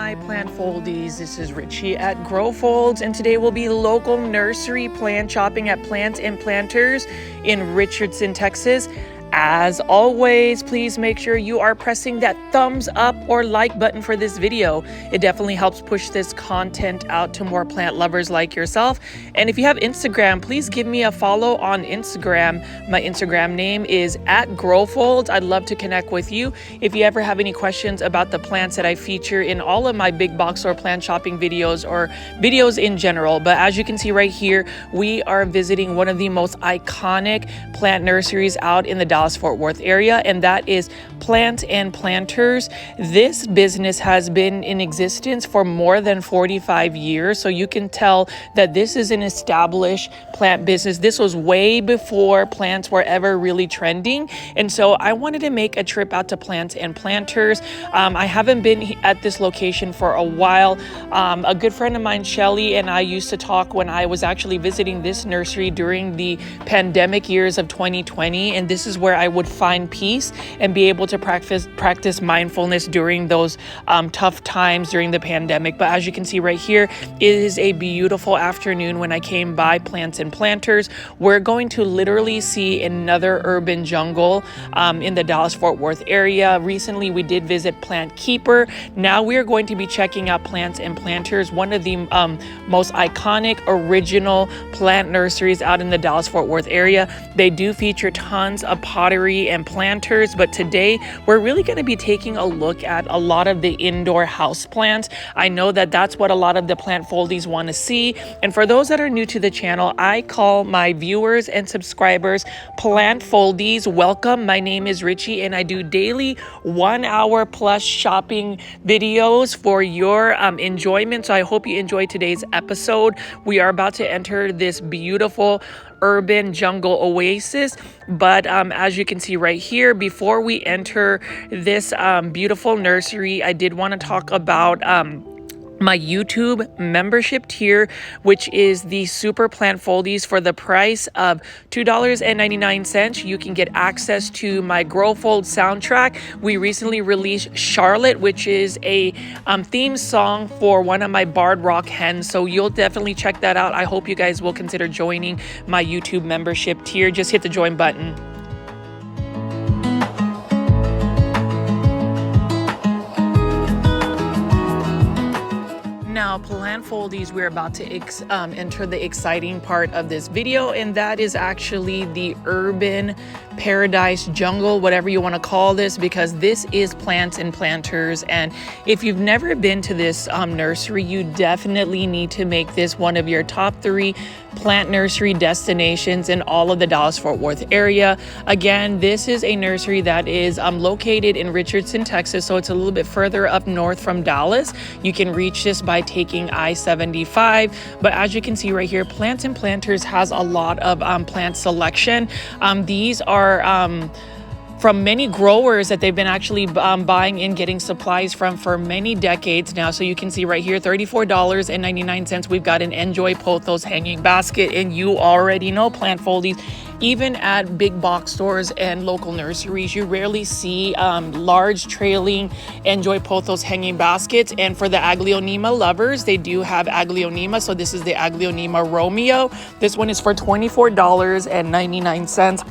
my plant foldies. This is Richie at Grow Folds, and today we'll be local nursery plant shopping at Plants and Planters in Richardson, Texas. As always, please make sure you are pressing that thumbs up or like button for this video. It definitely helps push this content out to more plant lovers like yourself. And if you have Instagram, please give me a follow on Instagram. My Instagram name is at GrowFolds. I'd love to connect with you. If you ever have any questions about the plants that I feature in all of my big box or plant shopping videos or videos in general. But as you can see right here, we are visiting one of the most iconic plant nurseries out in the Dallas-Fort Worth area, and that is Plants and Planters. This business has been in existence for more than 45 years, so you can tell that this is an established plant business. This was way before plants were ever really trending, and so I wanted to make a trip out to Plants and Planters. I haven't been at this location for a while. A good friend of mine, Shelly, and I used to talk when I was actually visiting this nursery during the pandemic years of 2020, and this is where I would find peace and be able to practice mindfulness during those tough times during the pandemic. But as you can see right here, it is a beautiful afternoon when I came by Plants and Planters. We're going to literally see another urban jungle in the Dallas-Fort Worth area. Recently, we did visit Plant Keeper. Now we are going to be checking out Plants and Planters, one of the most iconic original plant nurseries out in the Dallas-Fort Worth area. They do feature tons of pottery and planters, but today we're really going to be taking a look at a lot of the indoor house plants. I know that that's what a lot of the plant foldies want to see, and for those that are new to the channel, I call my viewers and subscribers plant foldies. Welcome. My name is Richie, and I do daily 1 hour plus shopping videos for your enjoyment. So I hope you enjoyed today's episode. We are about to enter this beautiful urban jungle oasis, but as you can see right here, before we enter this beautiful nursery, I did want to talk about my YouTube membership tier, which is the Super Plant Foldies. For the price of $2.99, you can get access to my Grow Fold soundtrack. We recently released Charlotte, which is a theme song for one of my barred rock hens, so you'll definitely check that out. I hope you guys will consider joining my YouTube membership tier. Just hit the join button. Now, plant foldies, we're about to enter the exciting part of this video, and that is actually the urban paradise jungle, whatever you want to call this, because this is Plants and Planters. And if you've never been to this nursery, you definitely need to make this one of your top 3 plant nursery destinations in all of the Dallas-Fort Worth area. Again, this is a nursery that is located in Richardson, Texas, so it's a little bit further up north from Dallas. You can reach this by taking I-75, but as you can see right here, Plants and Planters has a lot of plant selection. These are from many growers that they've been actually buying and getting supplies from for many decades now. So you can see right here, $34.99. We've got an Enjoy Pothos hanging basket, and you already know plant foldies. Even at big box stores and local nurseries, you rarely see large trailing Enjoy Pothos hanging baskets. And for the aglaonema lovers, they do have aglaonema. So this is the aglaonema Romeo. This one is for $24.99.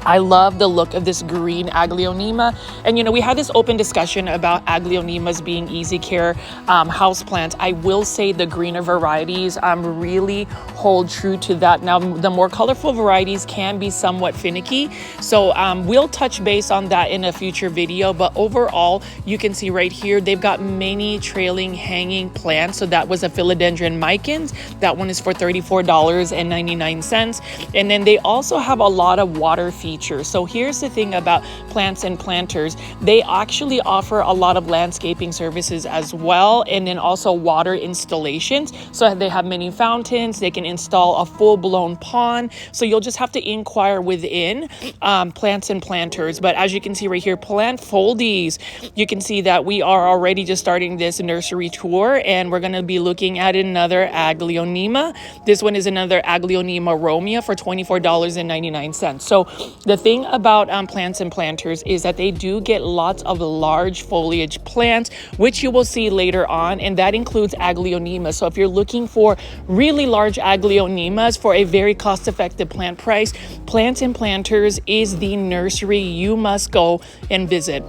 I love the look of this green aglaonema. And, you know, we had this open discussion about aglaonemas being easy care houseplants. I will say the greener varieties really hold true to that. Now, the more colorful varieties can be somewhat finicky. So we'll touch base on that in a future video. But overall, you can see right here, they've got many trailing hanging plants. So that was a philodendron micans. That one is for $34.99. And then they also have a lot of water features. So here's the thing about Plants and Planters. They actually offer a lot of landscaping services as well, and then also water installations. So they have many fountains. They can install a full-blown pond. So you'll just have to inquire within Plants and Planters. But as you can see right here, plant foldies, you can see that we are already just starting this nursery tour, and we're going to be looking at another aglaonema. This one is another aglaonema Romeo for $24.99. So The thing about plants and planters is that they do get lots of large foliage plants, which you will see later on, and that includes aglaonema. So if you're looking for really large aglaonemas for a very cost-effective plant price, Plants and Planters is the nursery you must go and visit.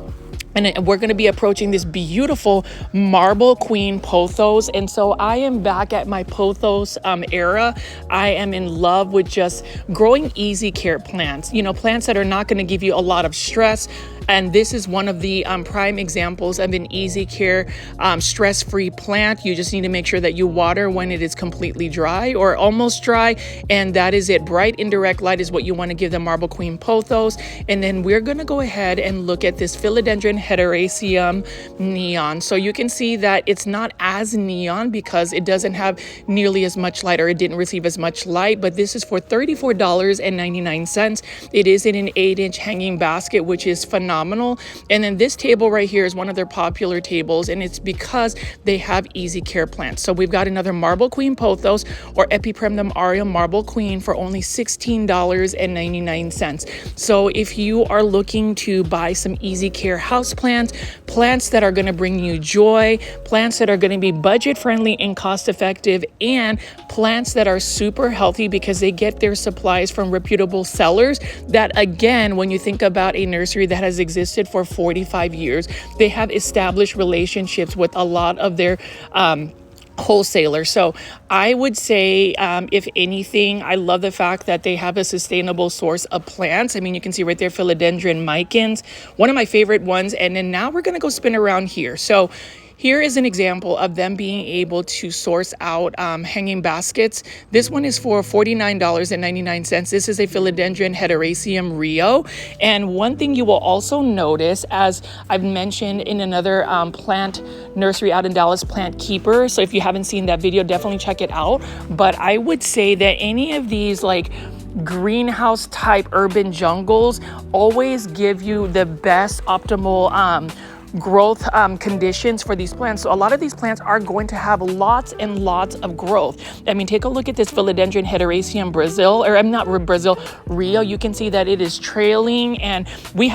And we're going to be approaching this beautiful marble queen pothos. And so I am back at my pothos era. I am in love with just growing easy care plants, you know, plants that are not going to give you a lot of stress. And this is one of the prime examples of an easy care, stress-free plant. You just need to make sure that you water when it is completely dry or almost dry. And that is it. Bright indirect light is what you want to give the marble queen pothos. And then we're going to go ahead and look at this philodendron heteroecium neon. So you can see that it's not as neon because it doesn't have nearly as much light, or it didn't receive as much light, but this is for $34.99. It is in an 8-inch hanging basket, which is phenomenal. And then this table right here is one of their popular tables, and it's because they have easy care plants. So we've got another marble queen pothos, or Epipremnum aureum marble queen, for only $16.99. So if you are looking to buy some easy care house plants, plants that are going to bring you joy, plants that are going to be budget friendly and cost effective, and plants that are super healthy because they get their supplies from reputable sellers that, again, when you think about a nursery that has existed for 45 years, they have established relationships with a lot of their wholesalers. So I would say, if anything, I love the fact that they have a sustainable source of plants. I mean, you can see right there, philodendron micans, one of my favorite ones. And then now we're going to go spin around here. So here is an example of them being able to source out hanging baskets. This one is for $49.99. This is a philodendron heteroecium Rio. And one thing you will also notice, as I've mentioned in another plant nursery out in Dallas, Plant Keeper. So if you haven't seen that video, definitely check it out. But I would say that any of these like greenhouse type urban jungles always give you the best optimal growth conditions for these plants. So a lot of these plants are going to have lots and lots of growth. I mean, take a look at this philodendron heteroecium Rio. You can see that it is trailing, and we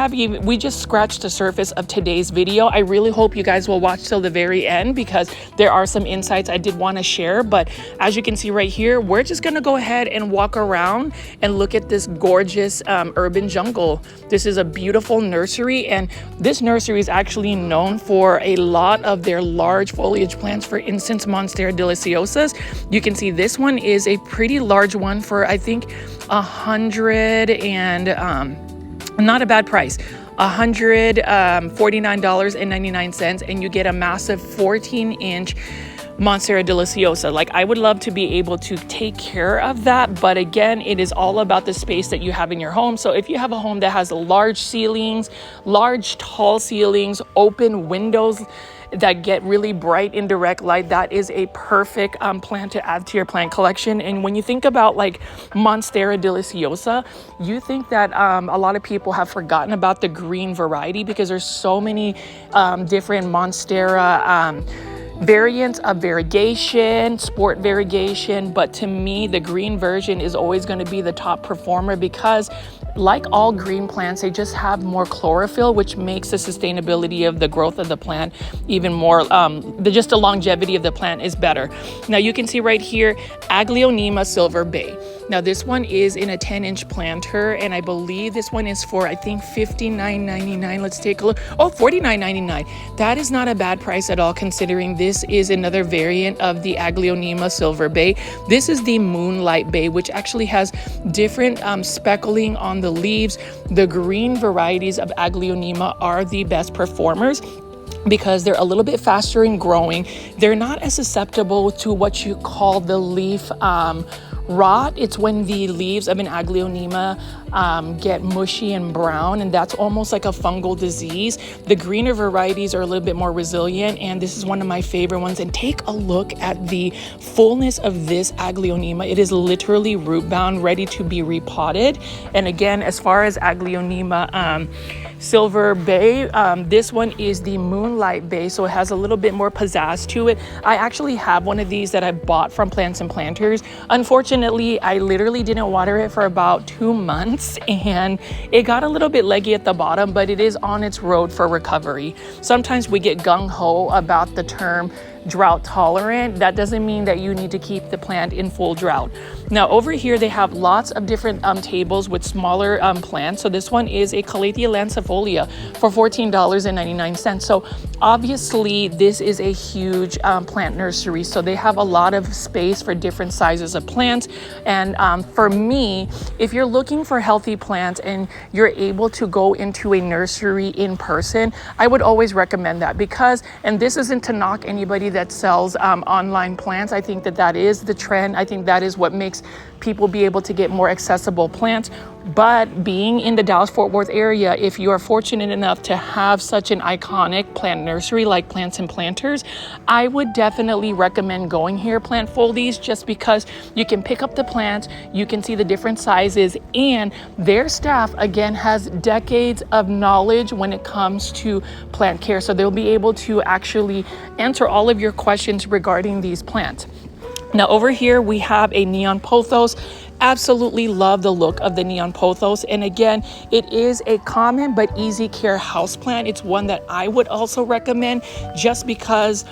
just scratched the surface of today's video. I really hope you guys will watch till the very end because there are some insights I did want to share. But as you can see right here, we're just going to go ahead and walk around and look at this gorgeous urban jungle. This is a beautiful nursery, and this nursery is actually known for a lot of their large foliage plants. For instance, Monstera deliciosas. You can see this one is a pretty large one for, I think, not a bad price, $149.99, and you get a massive 14-inch Monstera deliciosa. Like, I would love to be able to take care of that, but again, it is all about the space that you have in your home. So if you have a home that has large ceilings, large tall ceilings, open windows that get really bright indirect light, that is a perfect plant to add to your plant collection. And when you think about like Monstera deliciosa, you think that a lot of people have forgotten about the green variety because there's so many different Monstera variants of variegation, sport variegation, but to me, the green version is always going to be the top performer because, like all green plants, they just have more chlorophyll, which makes the sustainability of the growth of the plant even more, the longevity of the plant is better. Now you can see right here, Aglaonema Silver Bay. Now this one is in a 10-inch planter, and I believe this one is for, I think, $59.99. Let's take a look. Oh, $49.99. That is not a bad price at all, considering this is another variant of the Aglaonema Silver Bay. This is the Moonlight Bay, which actually has different speckling on the leaves. The green varieties of Aglaonema are the best performers because they're a little bit faster in growing. They're not as susceptible to what you call the leaf rot. It's when the leaves of an Aglaonema get mushy and brown, and that's almost like a fungal disease. The greener varieties are a little bit more resilient, and this is one of my favorite ones. And take a look at the fullness of this Aglaonema. It is literally root bound, ready to be repotted. And again, as far as Aglaonema Silver Bay, this one is the Moonlight Bay, so it has a little bit more pizzazz to it. I actually have one of these that I bought from Plants and Planters. Unfortunately, I literally didn't water it for about 2 months, plants, and it got a little bit leggy at the bottom, but it is on its road for recovery. Sometimes we get gung-ho about the term drought tolerant. That doesn't mean that you need to keep the plant in full drought. Now over here they have lots of different tables with smaller plants. So this one is a Calathea lancifolia for $14.99. So obviously this is a huge plant nursery, so they have a lot of space for different sizes of plants. And for me, if you're looking for healthy plants and you're able to go into a nursery in person, I would always recommend that, because, and this isn't to knock anybody that sells online plants. I think that that is the trend. I think that is what makes people be able to get more accessible plants. But being in the Dallas-Fort Worth area, if you are fortunate enough to have such an iconic plant nursery like Plants and Planters, I would definitely recommend going here, Plant Foldies, just because you can pick up the plants, you can see the different sizes, and their staff again has decades of knowledge when it comes to plant care. So they'll be able to actually answer all of your questions regarding these plants. Now over here we have a neon pothos. Absolutely love the look of the neon pothos, and again, it is a common but easy care houseplant. It's one that I would also recommend just because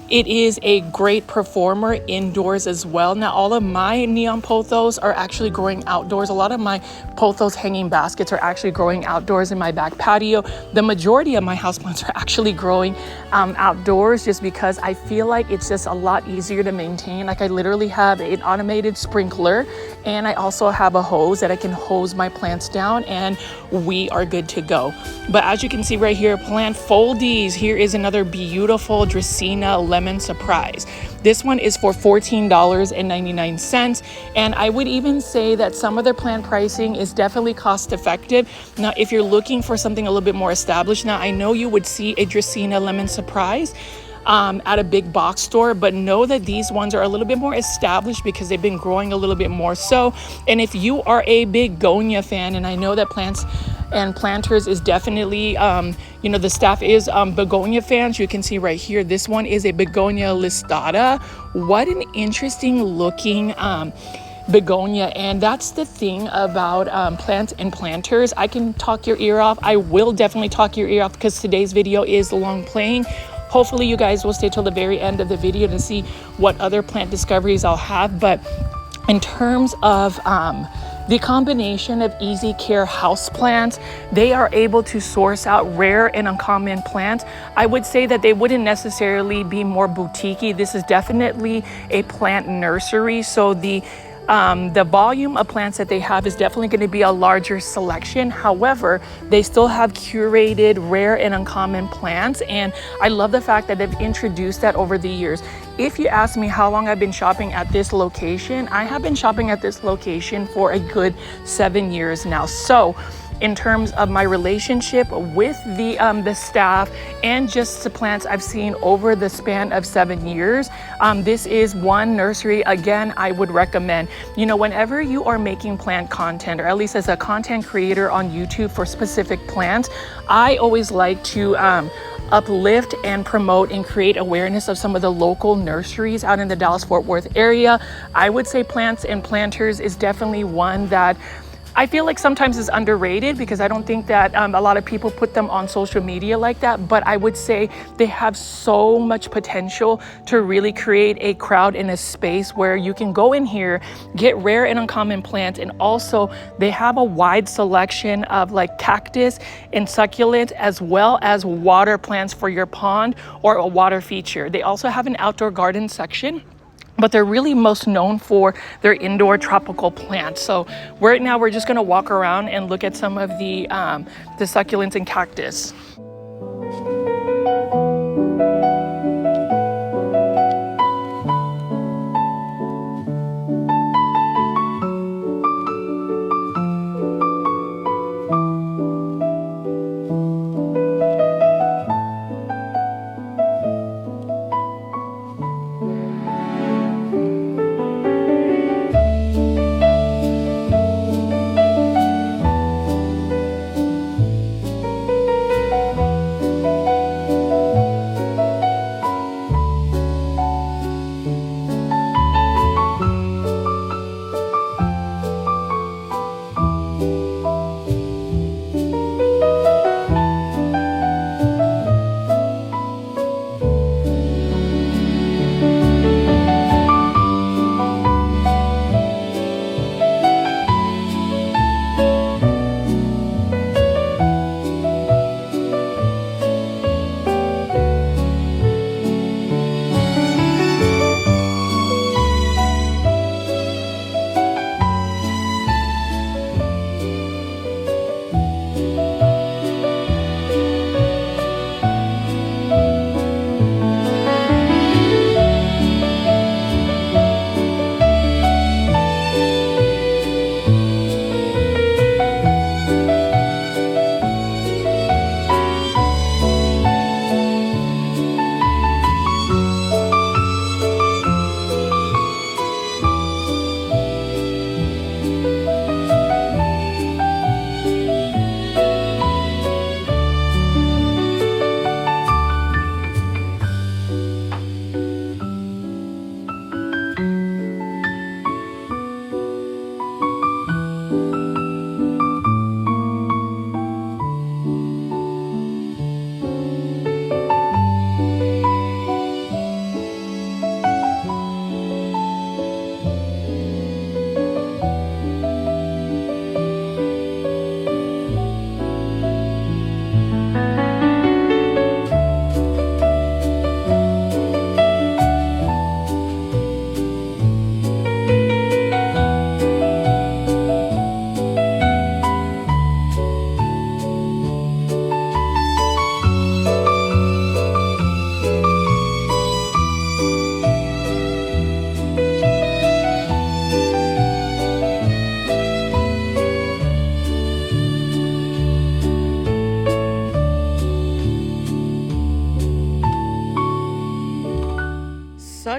it is a great performer indoors as well. Now, all of my neon pothos are actually growing outdoors. A lot of my pothos hanging baskets are actually growing outdoors in my back patio. The majority of my houseplants are actually growing outdoors, just because I feel like it's just a lot easier to maintain. Like I literally have an automated sprinkler, and I also have a hose that I can hose my plants down, and we are good to go. But as you can see right here, Plant Foldies, here is another beautiful Dracaena Lemon Surprise. This one is for $14.99, and I would even say that some of their plant pricing is definitely cost effective. Now, if you're looking for something a little bit more established, now I know you would see a Dracaena Lemon Surprise at a big box store, but know that these ones are a little bit more established because they've been growing a little bit more so. And if you are a begonia fan, and I know that Plants and Planters is definitely the staff is begonia fans. You can see right here, this one is a begonia listata. What an interesting looking begonia. And that's the thing about Plants and Planters. I can talk your ear off. I will definitely talk your ear off because today's video is long playing. Hopefully you guys will stay till the very end of the video to see what other plant discoveries I'll have. But in terms of the combination of easy care house plants, they are able to source out rare and uncommon plants. I would say that they wouldn't necessarily be more boutique-y. This is definitely a plant nursery, so the volume of plants that they have is definitely going to be a larger selection. However, they still have curated rare and uncommon plants, and I love the fact that they've introduced that over the years. If you ask me how long I've been shopping at this location, I have been shopping at this location for a good 7 years now. So in terms of my relationship with the staff and just the plants I've seen over the span of 7 years, this is one nursery, again, I would recommend. Whenever you are making plant content, or at least as a content creator on YouTube for specific plants, I always like to uplift and promote and create awareness of some of the local nurseries out in the Dallas-Fort Worth area. I would say Plants and Planters is definitely one that I feel like sometimes is underrated, because I don't think that a lot of people put them on social media like that. But I would say they have so much potential to really create a crowd in a space where you can go in here, get rare and uncommon plants, and also they have a wide selection of like cactus and succulent, as well as water plants for your pond or a water feature. They also have an outdoor garden section, but they're really most known for their indoor tropical plants. So right now we're just gonna walk around and look at some of the succulents and cactus.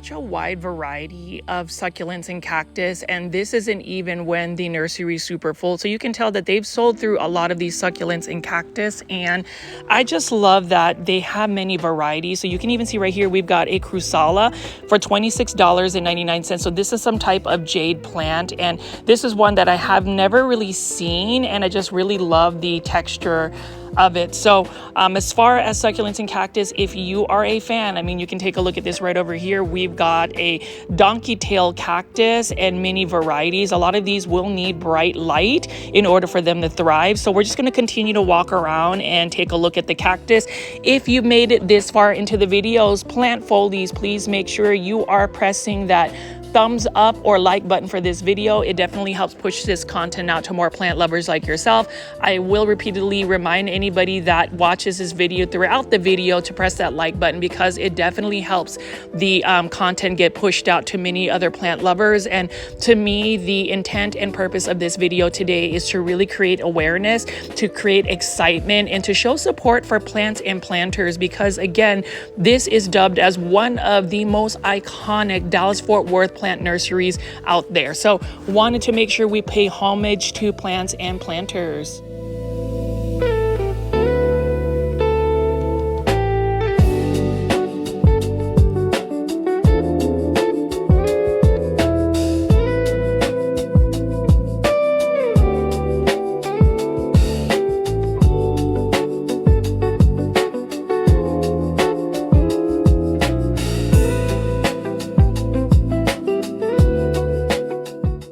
such a wide variety of succulents and cactus, and this isn't even when the nursery is super full. So you can tell that they've sold through a lot of these succulents and cactus, and I just love that they have many varieties. So you can even see right here, we've got a crusala for $26.99. So this is some type of jade plant, and this is one that I have never really seen, and I just really love the texture of it. So as far as succulents and cactus, if you are a fan, I mean, you can take a look at this right over here. We've got a donkey tail cactus and many varieties. A lot of these will need bright light in order for them to thrive. So we're just going to continue to walk around and take a look at the cactus. If you made it this far into the videos, plant foldies, please make sure you are pressing that thumbs up or like button for this video. It definitely helps push this content out to more plant lovers like yourself. I will repeatedly remind anybody that watches this video throughout the video to press that like button, because it definitely helps the content get pushed out to many other plant lovers. And to me, the intent and purpose of this video today is to really create awareness, to create excitement, and to show support for plants and planters, because again, this is dubbed as one of the most iconic Dallas-Fort Worth plant nurseries out there. So wanted to make sure we pay homage to plants and planters.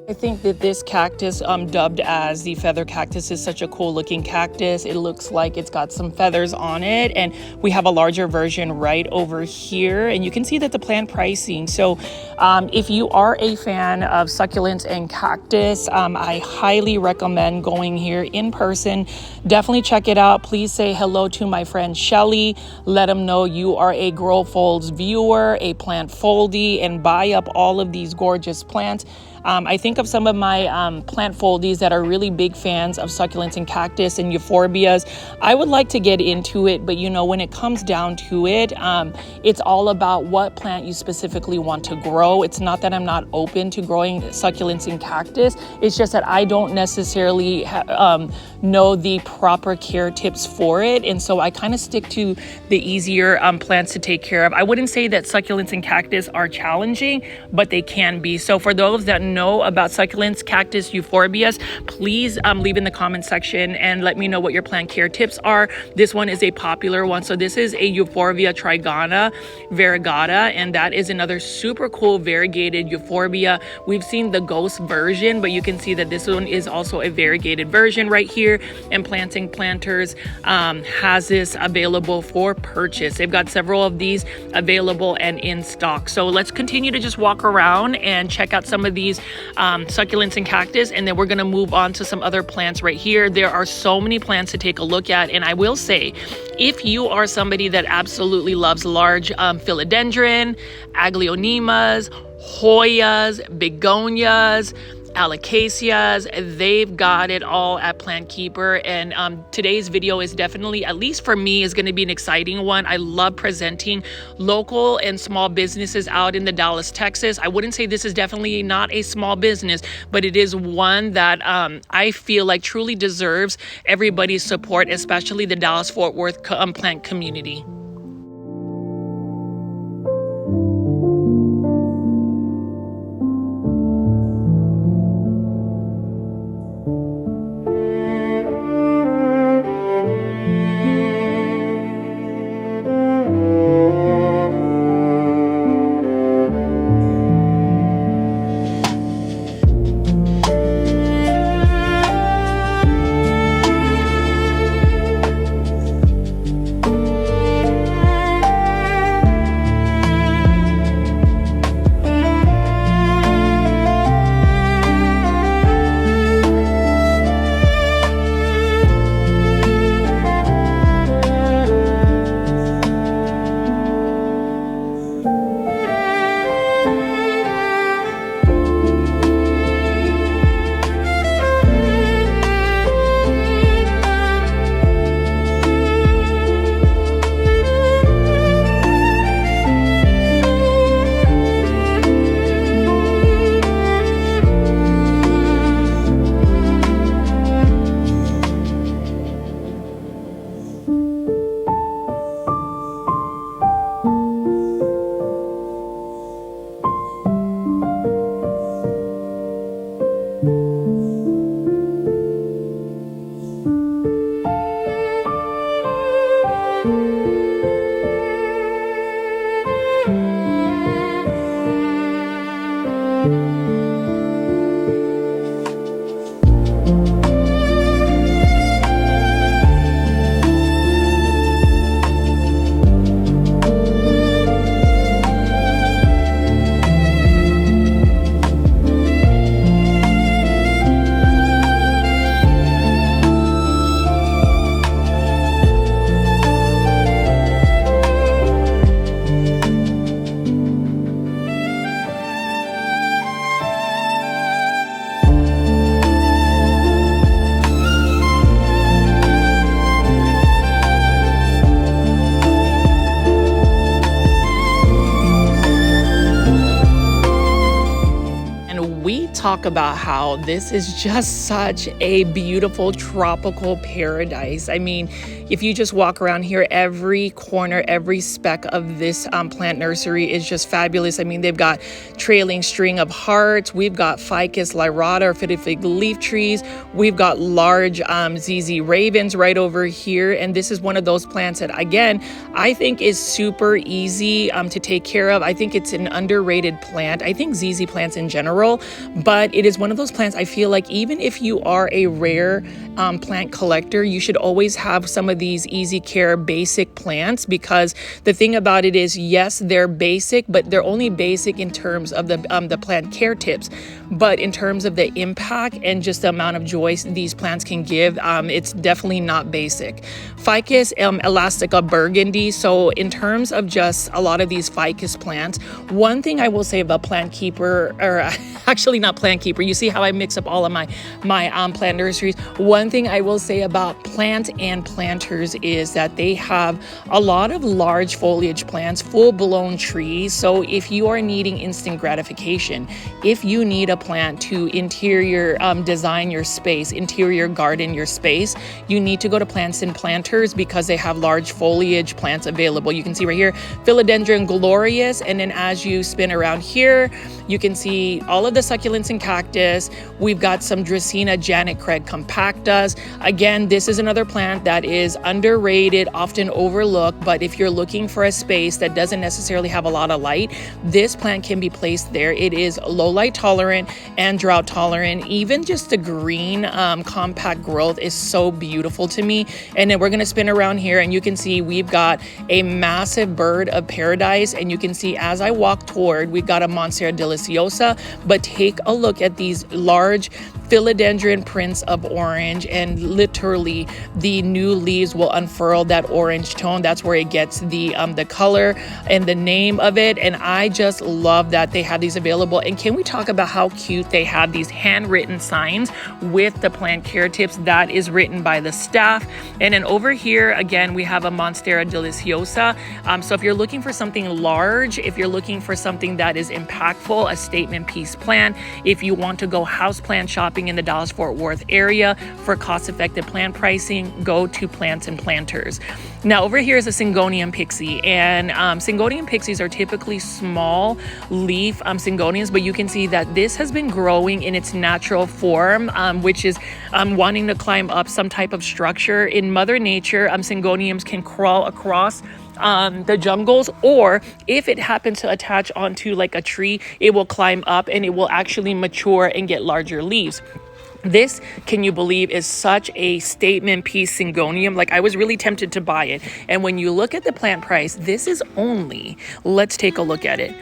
I think that this cactus, dubbed as the feather cactus, is such a cool looking cactus. It looks like it's got some feathers on it, and we have a larger version right over here, and you can see that the plant pricing. So if you are a fan of succulents and cactus, I highly recommend going here in person. Definitely check it out. Please say hello to my friend Shelly. Let them know you are a Grow Folds viewer, a plant foldie, and buy up all of these gorgeous plants. I think of some of my plant foldies that are really big fans of succulents and cactus and euphorbias. I would like to get into it, but you know, when it comes down to it, it's all about what plant you specifically want to grow. It's not that I'm not open to growing succulents and cactus. It's just that I don't necessarily know the proper care tips for it. And so I kind of stick to the easier plants to take care of. I wouldn't say that succulents and cactus are challenging, but they can be. So for those that know about succulents, cactus, euphorbias, please leave in the comment section and let me know what your plant care tips are. This one is a popular one. So this is a Euphorbia trigona variegata, and that is another super cool variegated euphorbia. We've seen the ghost version, but you can see that this one is also a variegated version right here, and Planting Planters has this available for purchase. They've got several of these available and in stock. So let's continue to just walk around and check out some of these succulents and cactus, and then we're going to move on to some other plants right here. There are so many plants to take a look at, and I will say, if you are somebody that absolutely loves large philodendron, aglaonemas, Hoyas, begonias, alocasias, they've got it all at Plant Keeper. And today's video is definitely, at least for me, is going to be an exciting one. I love presenting local and small businesses out in the Dallas, Texas. I wouldn't say this is definitely not a small business, but it is one that I feel like truly deserves everybody's support, especially the Dallas-Fort Worth plant community. Talk about how this is just such a beautiful tropical paradise. I mean, if you just walk around here, every corner, every speck of this plant nursery is just fabulous. I mean, they've got trailing string of hearts. We've got ficus lyrata or fitted fig leaf trees. We've got large ZZ ravens right over here. And this is one of those plants that, again, I think is super easy to take care of. I think it's an underrated plant. I think ZZ plants in general, but it is one of those plants I feel like even if you are a rare plant collector, you should always have some of these easy care basic plants, because the thing about it is, yes, they're basic, but they're only basic in terms of the plant care tips. But in terms of the impact and just the amount of joy these plants can give, it's definitely not basic. Ficus elastica burgundy. So in terms of just a lot of these ficus plants, one thing I will say about Plant Keeper, or actually not Plant Keeper, you see how I mix up all of my plant nurseries. One thing I will say about Plant and Planters is that they have a lot of large foliage plants, full-blown trees. So if you are needing instant gratification, if you need a plant to interior design your space, interior garden your space, you need to go to Plants and Planters because they have large foliage plants available. You can see right here, Philodendron glorious, and then as you spin around here, you can see all of the succulents and cactus. We've got some Dracaena Janet Craig compactus. Again, this is another plant that is underrated, often overlooked, but if you're looking for a space that doesn't necessarily have a lot of light, this plant can be placed there. It is low light tolerant and drought tolerant. Even just the green compact growth is so beautiful to me. And then we're going to spin around here and you can see we've got a massive bird of paradise, and you can see as I walk toward, we've got a Monstera deliciosa, but take a look at these large philodendron prints of orange, and literally the new leaves will unfurl that orange tone. That's where it gets the color and the name of it. And I just love that they have these available. And can we talk about how cute they have these handwritten signs with the plant care tips that is written by the staff. And then over here again we have a Monstera deliciosa. So if you're looking for something large, if you're looking for something that is impactful, a statement piece plant, if you want to go house plant shopping in the Dallas-Fort Worth area for cost-effective plant pricing, go to Plants and Planters. Now over here is a Syngonium pixie, and Syngonium pixies are typically small leaf Syngoniums, but you can see that this has been growing in its natural form, which is wanting to climb up some type of structure. In Mother Nature, Syngoniums can crawl across the jungles, or if it happens to attach onto like a tree, it will climb up and it will actually mature and get larger leaves. This, can you believe, is such a statement piece Syngonium. Like, I was really tempted to buy it. And when you look at the plant price, this is only, let's take a look at it,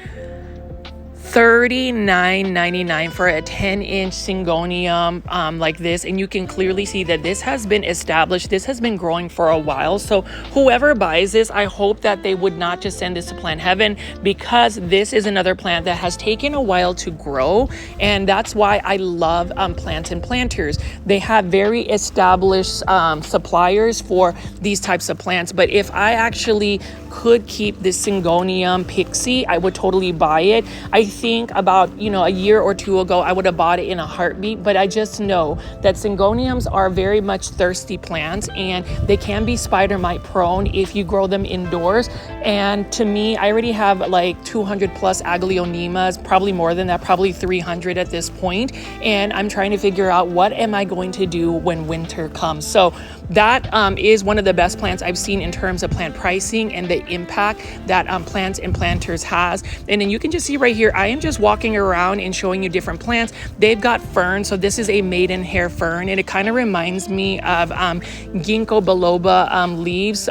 $39.99 for a 10-inch Syngonium like this. And you can clearly see that this has been established. This has been growing for a while. So whoever buys this, I hope that they would not just send this to Plant Heaven, because this is another plant that has taken a while to grow. And that's why I love Plants and Planters. They have very established suppliers for these types of plants. But if I actually could keep this Syngonium pixie, I would totally buy it. I think about, a year or two ago, I would have bought it in a heartbeat, but I just know that syngoniums are very much thirsty plants and they can be spider mite prone if you grow them indoors. And to me, I already have like 200 plus aglaonemas, probably more than that, probably 300 at this point. And I'm trying to figure out what am I going to do when winter comes. So that is one of the best plants I've seen in terms of plant pricing and the impact that Plants and Planters has. And then you can just see right here, I am just walking around and showing you different plants. They've got ferns. So this is a maidenhair fern, and it kind of reminds me of ginkgo biloba leaves.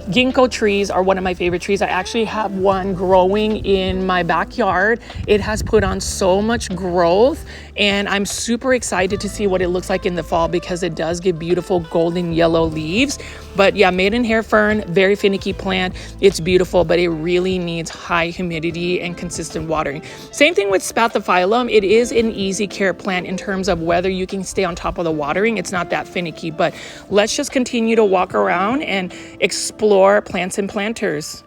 Ginkgo trees are one of my favorite trees. I actually have one growing in my backyard. It has put on so much growth, and I'm super excited to see what it looks like in the fall because it does give beautiful golden yellow leaves. But yeah, maidenhair fern, very finicky plant. It's beautiful, but it really needs high humidity and consistent watering. Same thing with spathiphyllum. It is an easy care plant in terms of whether you can stay on top of the watering. It's not that finicky, but let's just continue to walk around and explore Plants and Planters.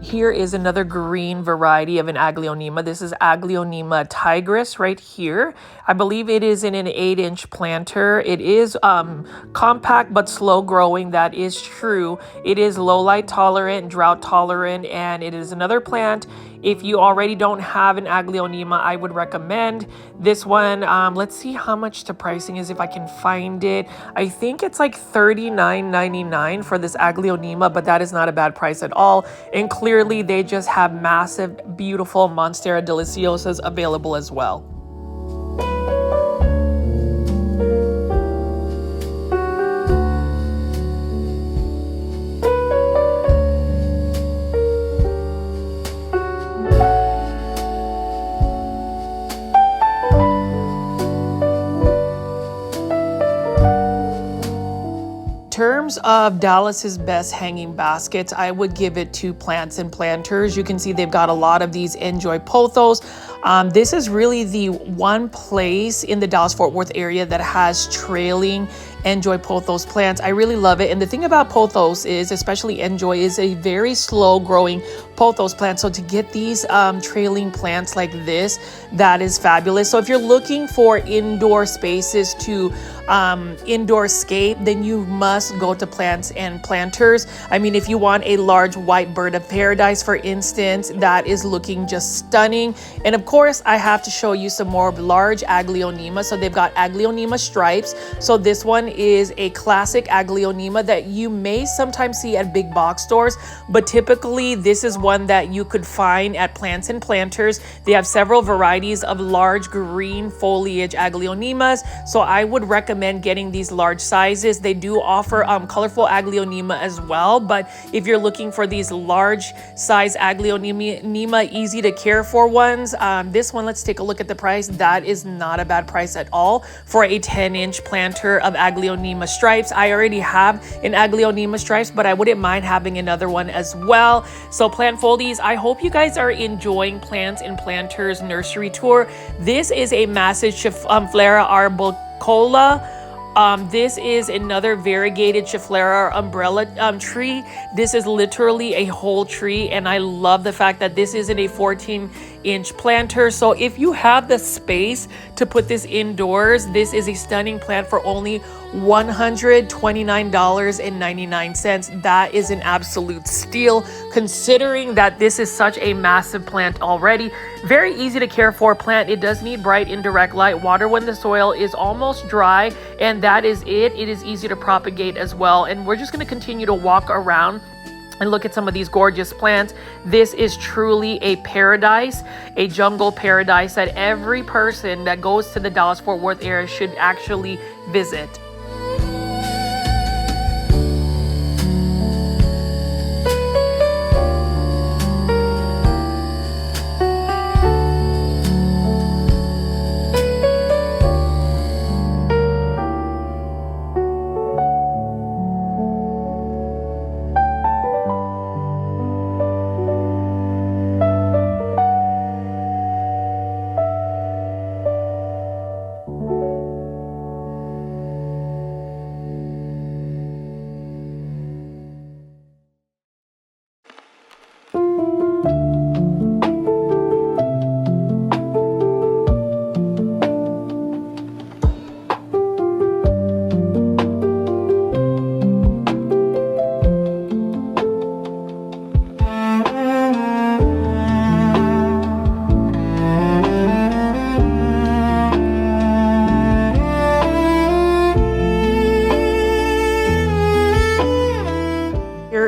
Here is another green variety of an aglaonema. This is Aglaonema tigris right here. I believe it is in an 8-inch planter. It is compact but slow growing. That is true. It is low light tolerant, drought tolerant, and it is another plant. If you already don't have an aglaonema, I would recommend this one. Let's see how much the pricing is if I can find it. I think it's like $39.99 for this aglaonema, but that is not a bad price at all. And clearly they just have massive, beautiful Monstera deliciosas available as well. In terms of Dallas's best hanging baskets, I would give it to Plants and Planters. You can see they've got a lot of these Enjoy pothos. This is really the one place in the Dallas-Fort Worth area that has trailing Enjoy pothos plants. I really love it. And the thing about pothos is, especially Enjoy, is a very slow growing pothos plant. So to get these trailing plants like this, that is fabulous. So if you're looking for indoor spaces to indoor scape, then you must go to Plants and Planters. I mean, if you want a large white bird of paradise, for instance, that is looking just stunning. And of course, I have to show you some more large aglaonema. So they've got aglaonema stripes. So this one is a classic aglaonema that you may sometimes see at big box stores, but typically this is one that you could find at Plants and Planters. They have several varieties of large green foliage aglaonemas. So I would recommend getting these large sizes. They do offer colorful aglaonema as well, but if you're looking for these large size aglaonema, easy to care for ones, this one, let's take a look at the price. That is not a bad price at all for a 10-inch planter of aglaonema stripes. I already have an aglaonema stripes, but I wouldn't mind having another one as well. So plant foldies, I hope you guys are enjoying Plants and Planters nursery tour. This is a massive Schefflera arbocola. This is another variegated Schefflera umbrella tree. This is literally a whole tree, and I love the fact that this isn't a 14-inch planter. So if you have the space to put this indoors, this is a stunning plant for only $129.99. That is an absolute steal, considering that this is such a massive plant already. Very easy to care for plant. It does need bright indirect light, water when the soil is almost dry, and that is it. It is easy to propagate as well. And we're just going to continue to walk around and look at some of these gorgeous plants. This is truly a paradise, a jungle paradise that every person that goes to the Dallas-Fort Worth area should actually visit.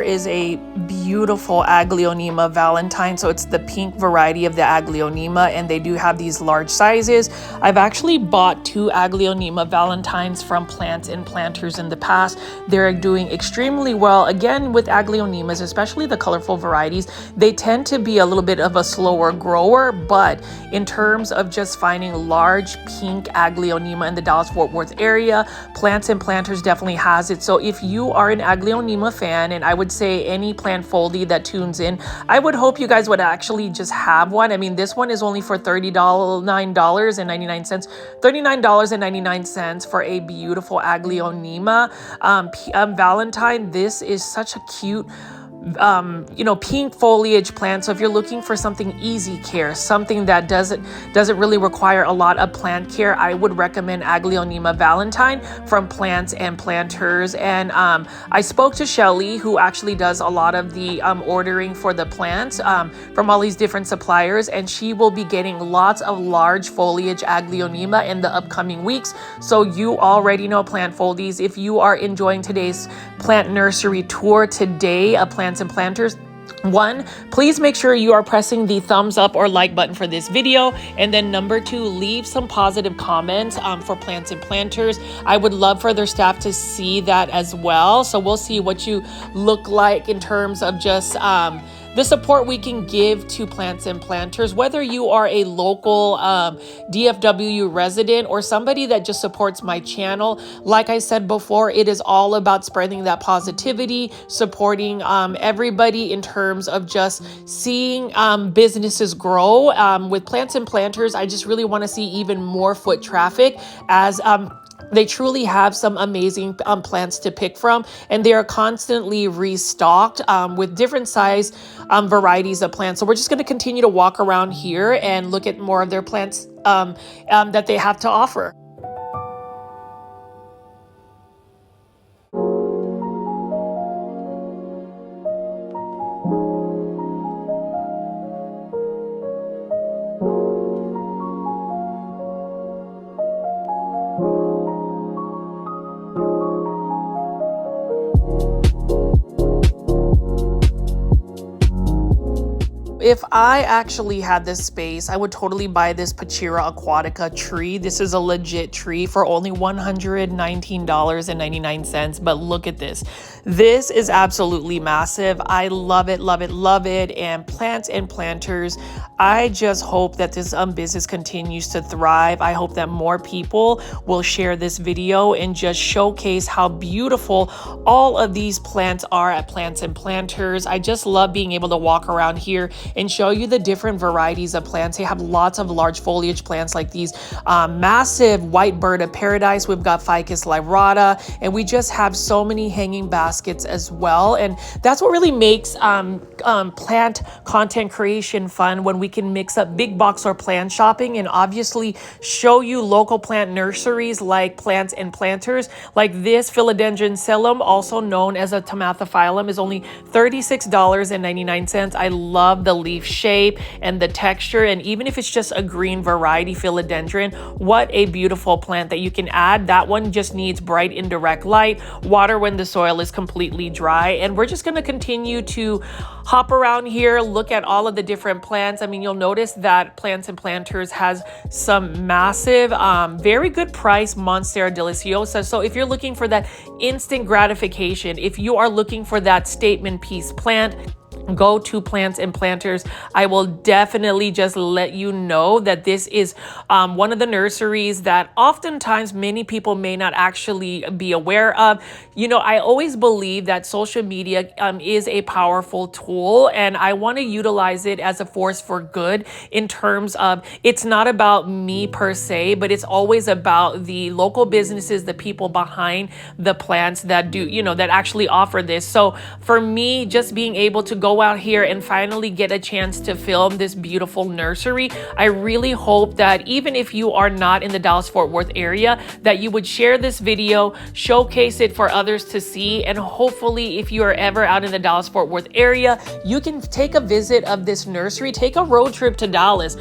is a beautiful aglaonema valentine. So it's the pink variety of the aglaonema, and they do have these large sizes. I've actually bought 2 aglaonema valentines from Plants and Planters in the past. They're doing extremely well. Again, with aglaonemas, especially the colorful varieties, they tend to be a little bit of a slower grower, but in terms of just finding large pink aglaonema in the Dallas-Fort Worth area, Plants and Planters definitely has it. So if you are an aglaonema fan, and I would say any plant foldie that tunes in, I would hope you guys would actually just have one. I mean, this one is only for $39.99, $39.99 for a beautiful aglaonema valentine. This is such a cute pink foliage plant. So if you're looking for something easy care, something that doesn't really require a lot of plant care, I would recommend aglaonema valentine from Plants and Planters. And I spoke to Shelly, who actually does a lot of the ordering for the plants from all these different suppliers, and she will be getting lots of large foliage aglaonema in the upcoming weeks. So you already know, plant foldies, if you are enjoying today's plant nursery tour today of Plants and Planters, 1, please make sure you are pressing the thumbs up or like button for this video. And then number 2, leave some positive comments for Plants and Planters. I would love for their staff to see that as well. So we'll see what you look like in terms of just the support we can give to Plants and Planters, whether you are a local DFW resident or somebody that just supports my channel. Like I said before, it is all about spreading that positivity, supporting everybody in terms of just seeing businesses grow. With Plants and Planters, I just really want to see even more foot traffic, as they truly have some amazing plants to pick from, and they are constantly restocked with different size varieties of plants. So we're just going to continue to walk around here and look at more of their plants that they have to offer. If I actually had this space, I would totally buy this Pachira aquatica tree. This is a legit tree for only $119.99. But look at this. This is absolutely massive. I love it, love it, love it. And Plants and Planters, I just hope that this business continues to thrive. I hope that more people will share this video and just showcase how beautiful all of these plants are at Plants and Planters. I just love being able to walk around here and show you the different varieties of plants. They have lots of large foliage plants like these massive white bird of paradise. We've got Ficus lyrata, and we just have so many hanging baskets as well. And that's what really makes plant content creation fun, when we can mix up big box or plant shopping and obviously show you local plant nurseries like Plants and Planters. Like this philodendron psilum, also known as a tomathophyllum, is only $36.99. I love the leaf shape and the texture, and even if it's just a green variety philodendron, what a beautiful plant that you can add. That one just needs bright indirect light, water when the soil is completely dry. And we're just going to continue to hop around here, look at all of the different plants. I mean, you'll notice that Plants and Planters has some massive, very good price Monstera deliciosa. So if you're looking for that instant gratification, if you are looking for that statement piece plant, go to Plants and Planters. I will definitely just let you know that this is one of the nurseries that oftentimes many people may not actually be aware of. You know, I always believe that social media is a powerful tool, and I want to utilize it as a force for good in terms of, it's not about me per se, but it's always about the local businesses, the people behind the plants that do, you know, that actually offer this. So for me, just being able to go out here and finally get a chance to film this beautiful nursery, I really hope that even if you are not in the Dallas-Fort Worth area, that you would share this video, showcase it for others to see, and hopefully if you are ever out in the Dallas-Fort Worth area, you can take a visit of this nursery, take a road trip to Dallas.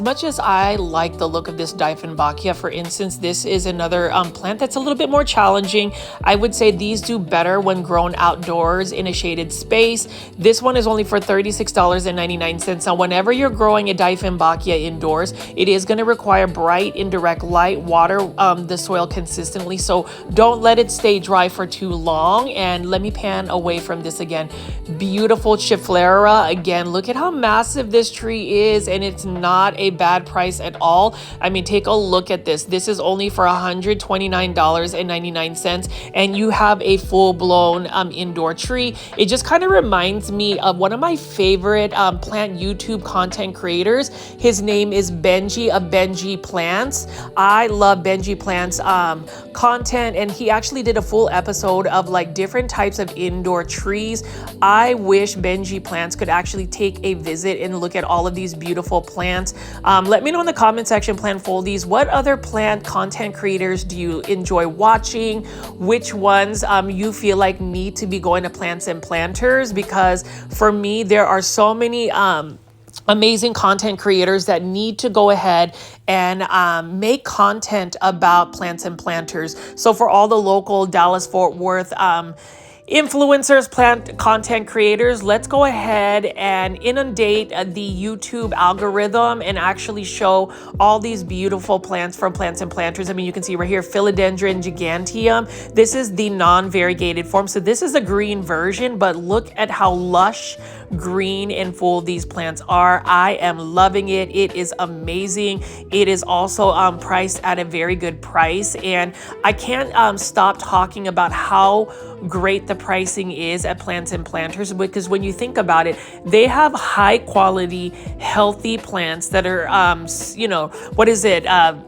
much as I like the look of this Dieffenbachia, for instance, this is another plant that's a little bit more challenging. I would say these do better when grown outdoors in a shaded space. This one is only for $36.99. Now, whenever you're growing a Dieffenbachia indoors, it is going to require bright indirect light, water the soil consistently, so don't let it stay dry for too long. And let me pan away from this again. Beautiful Chiflera. Again, look at how massive this tree is, and it's not a bad price at all. I mean, take a look at this. This is only for $129.99, and you have a full-blown indoor tree. It just kind of reminds me of one of my favorite plant YouTube content creators. His name is Benji of Benji Plants. I love Benji Plants content, and he actually did a full episode of like different types of indoor trees. I wish Benji Plants could actually take a visit and look at all of these beautiful plants. Let me know in the comment section, plant foldies, what other plant content creators do you enjoy watching? Which ones you feel like need to be going to Plants and Planters? Because for me, there are so many amazing content creators that need to go ahead and make content about Plants and Planters. So for all the local Dallas-Fort Worth influencers, plant content creators, let's go ahead and inundate the YouTube algorithm and actually show all these beautiful plants from Plants and Planters. I mean, you can see right here, Philodendron giganteum. This is the non-variegated form. So this is a green version, but look at how lush, green, and full these plants are. I am loving it. It is amazing. It is also priced at a very good price. And I can't stop talking about how great the pricing is at Plants and Planters, because when you think about it, they have high quality, healthy plants that are,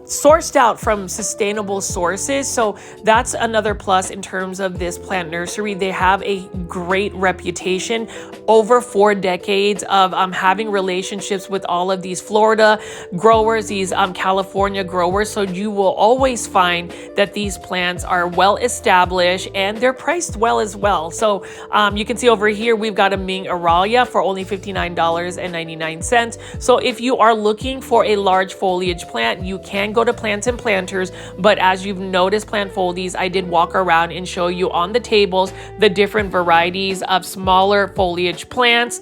sourced out from sustainable sources. So that's another plus in terms of this plant nursery. They have a great reputation, over 4 decades of having relationships with all of these Florida growers, these California growers. So you will always find that these plants are well established and they're priced well as well. So you can see over here, we've got a Ming Aralia for only $59.99. So if you are looking for a large foliage plant, you can go to Plants and Planters. But as you've noticed, Plant Foldies, I did walk around and show you on the tables the different varieties of smaller foliage plants.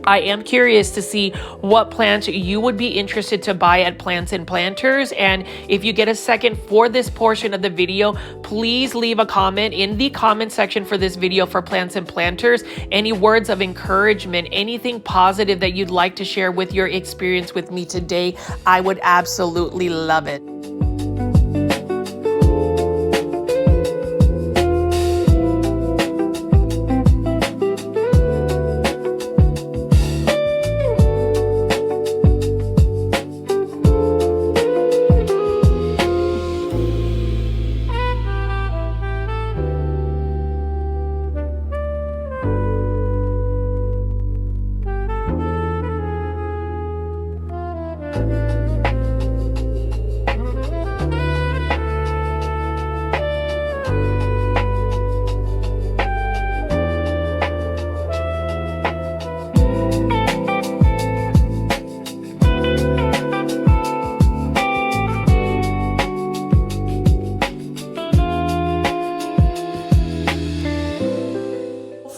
I am curious to see what plants you would be interested to buy at Plants and Planters. And if you get a second for this portion of the video, please leave a comment in the comment section for this video for Plants and Planters. Any words of encouragement, anything positive that you'd like to share with your experience with me today, I would absolutely love it.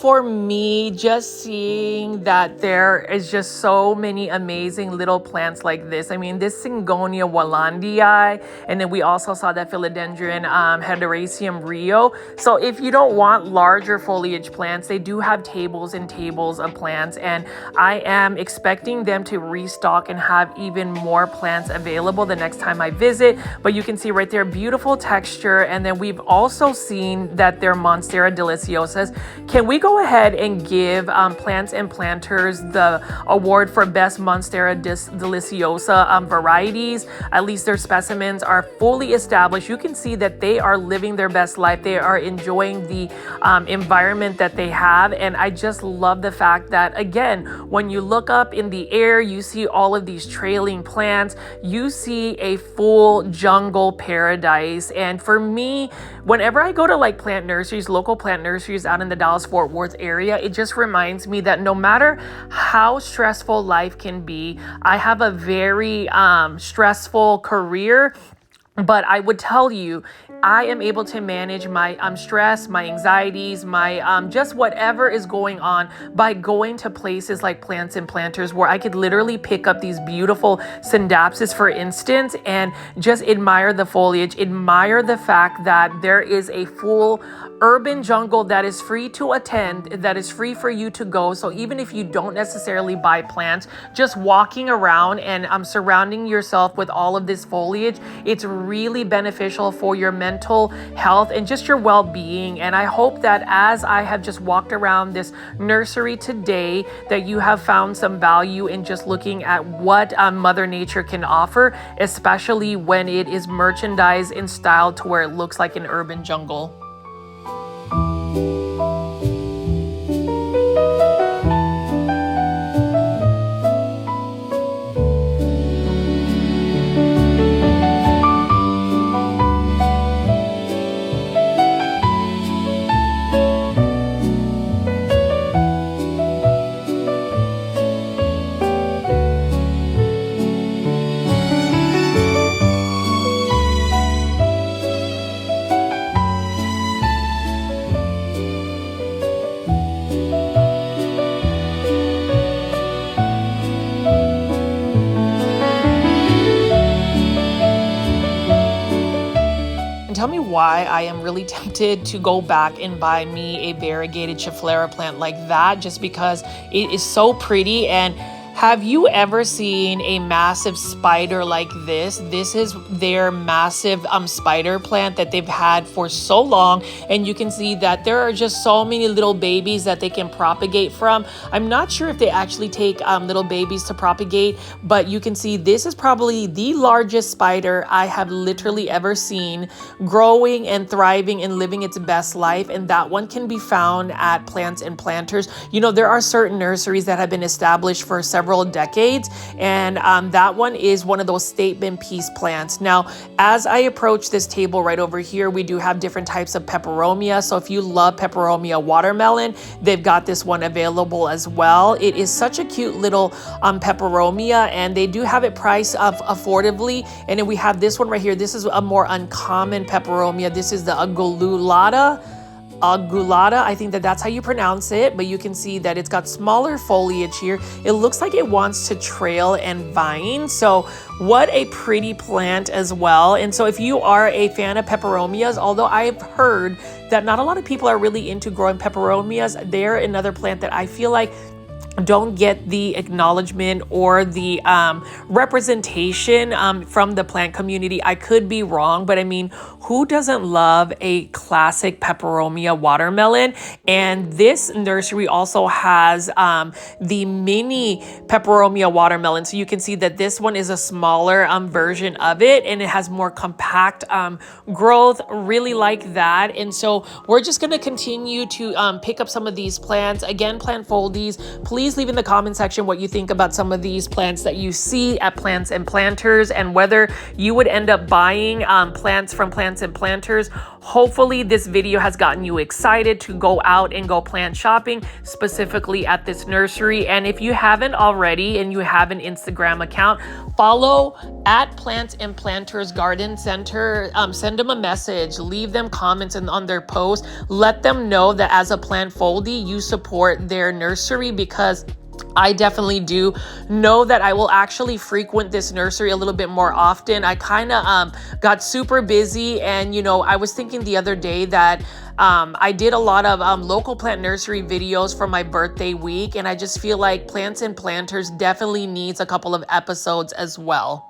For me, just seeing that there is just so many amazing little plants like this. I mean, this Syngonia Wallandii, and then we also saw that Philodendron Hederaceum Rio. So if you don't want larger foliage plants, they do have tables and tables of plants, and I am expecting them to restock and have even more plants available the next time I visit. But you can see right there, beautiful texture. And then we've also seen that they're Monstera deliciosas. Can we go ahead and give Plants and Planters the award for best Monstera deliciosa varieties? At least their specimens are fully established. You can see that they are living their best life. They are enjoying the environment that they have. And I just love the fact that, again, when you look up in the air, you see all of these trailing plants. You see a full jungle paradise. And for me, whenever I go to like plant nurseries, local plant nurseries out in the Dallas-Fort Worth sports area, it just reminds me that no matter how stressful life can be, I have a very stressful career. But I would tell you, I am able to manage my stress, my anxieties, my just whatever is going on by going to places like Plants and Planters, where I could literally pick up these beautiful Scindapsus, for instance, and just admire the foliage, admire the fact that there is a full urban jungle that is free to attend, that is free for you to go. So even if you don't necessarily buy plants, just walking around and surrounding yourself with all of this foliage, it's really beneficial for your mental health and just your well-being. And I hope that as I have just walked around this nursery today, that you have found some value in just looking at what Mother Nature can offer, especially when it is merchandised and styled to where it looks like an urban jungle. Tell me why I am really tempted to go back and buy me a variegated Schefflera plant like that, just because it is so pretty. And have you ever seen a massive spider like this? This is their massive spider plant that they've had for so long. And you can see that there are just so many little babies that they can propagate from. I'm not sure if they actually take little babies to propagate, but you can see this is probably the largest spider I have literally ever seen, growing and thriving and living its best life. And that one can be found at Plants and Planters. You know, there are certain nurseries that have been established for several decades, and that one is one of those statement piece plants. Now, as I approach this table right over here, we do have different types of peperomia. So if you love peperomia watermelon, they've got this one available as well. It is such a cute little peperomia, and they do have it priced affordably. And then we have this one right here. This is a more uncommon peperomia. This is the aglaonema. I think that's how you pronounce it, but you can see that it's got smaller foliage here. It looks like it wants to trail and vine. So what a pretty plant as well. And so if you are a fan of peperomias, although I've heard that not a lot of people are really into growing peperomias, they're another plant that I feel like don't get the acknowledgement or the representation from the plant community. I could be wrong, but I mean, who doesn't love a classic peperomia watermelon? And this nursery also has the mini peperomia watermelon. So you can see that this one is a smaller version of it, and it has more compact growth. Really like that. And so we're just going to continue to pick up some of these plants. Again, plant foldies, please leave in the comment section what you think about some of these plants that you see at Plants and Planters, and whether you would end up buying plants from Plants and Planters. Hopefully this video has gotten you excited to go out and go plant shopping, specifically at this nursery. And if you haven't already and you have an Instagram account, follow at Plants and Planters Garden Center. Send them a message, leave them comments on their post. Let them know that as a plant foldie, you support their nursery, because I definitely do know that I will actually frequent this nursery a little bit more often. I kind of got super busy, and you know, I was thinking the other day that I did a lot of local plant nursery videos for my birthday week, and I just feel like Plants and Planters definitely needs a couple of episodes as well.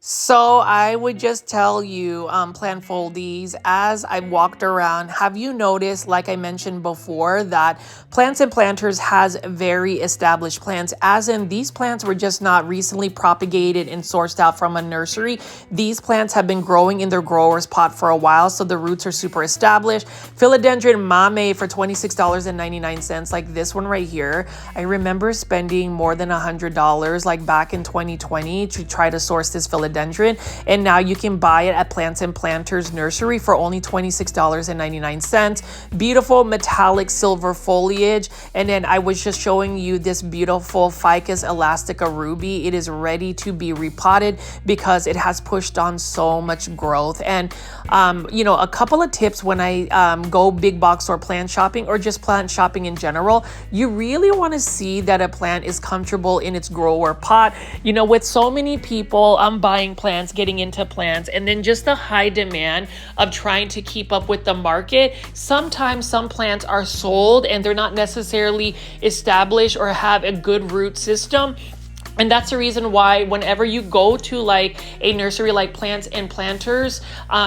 So I would just tell you, plant foldies, as I walked around, have you noticed, like I mentioned before, that Plants and Planters has very established plants, as in these plants were just not recently propagated and sourced out from a nursery. These plants have been growing in their grower's pot for a while, so the roots are super established. Philodendron mame for $26.99, like this one right here. I remember spending more than $100 like back in 2020 to try to source this philodendron. And now you can buy it at Plants and Planters Nursery for only $26.99. Beautiful metallic silver foliage. And then I was just showing you this beautiful Ficus elastica ruby. It is ready to be repotted because it has pushed on so much growth. And you know, a couple of tips when I go big box store plant shopping, or just plant shopping in general, you really want to see that a plant is comfortable in its grower pot. You know, with so many people buying plants, getting into plants, and then just the high demand of trying to keep up with the market, sometimes some plants are sold and they're not necessarily established or have a good root system. And that's the reason why whenever you go to like a nursery like Plants and Planters,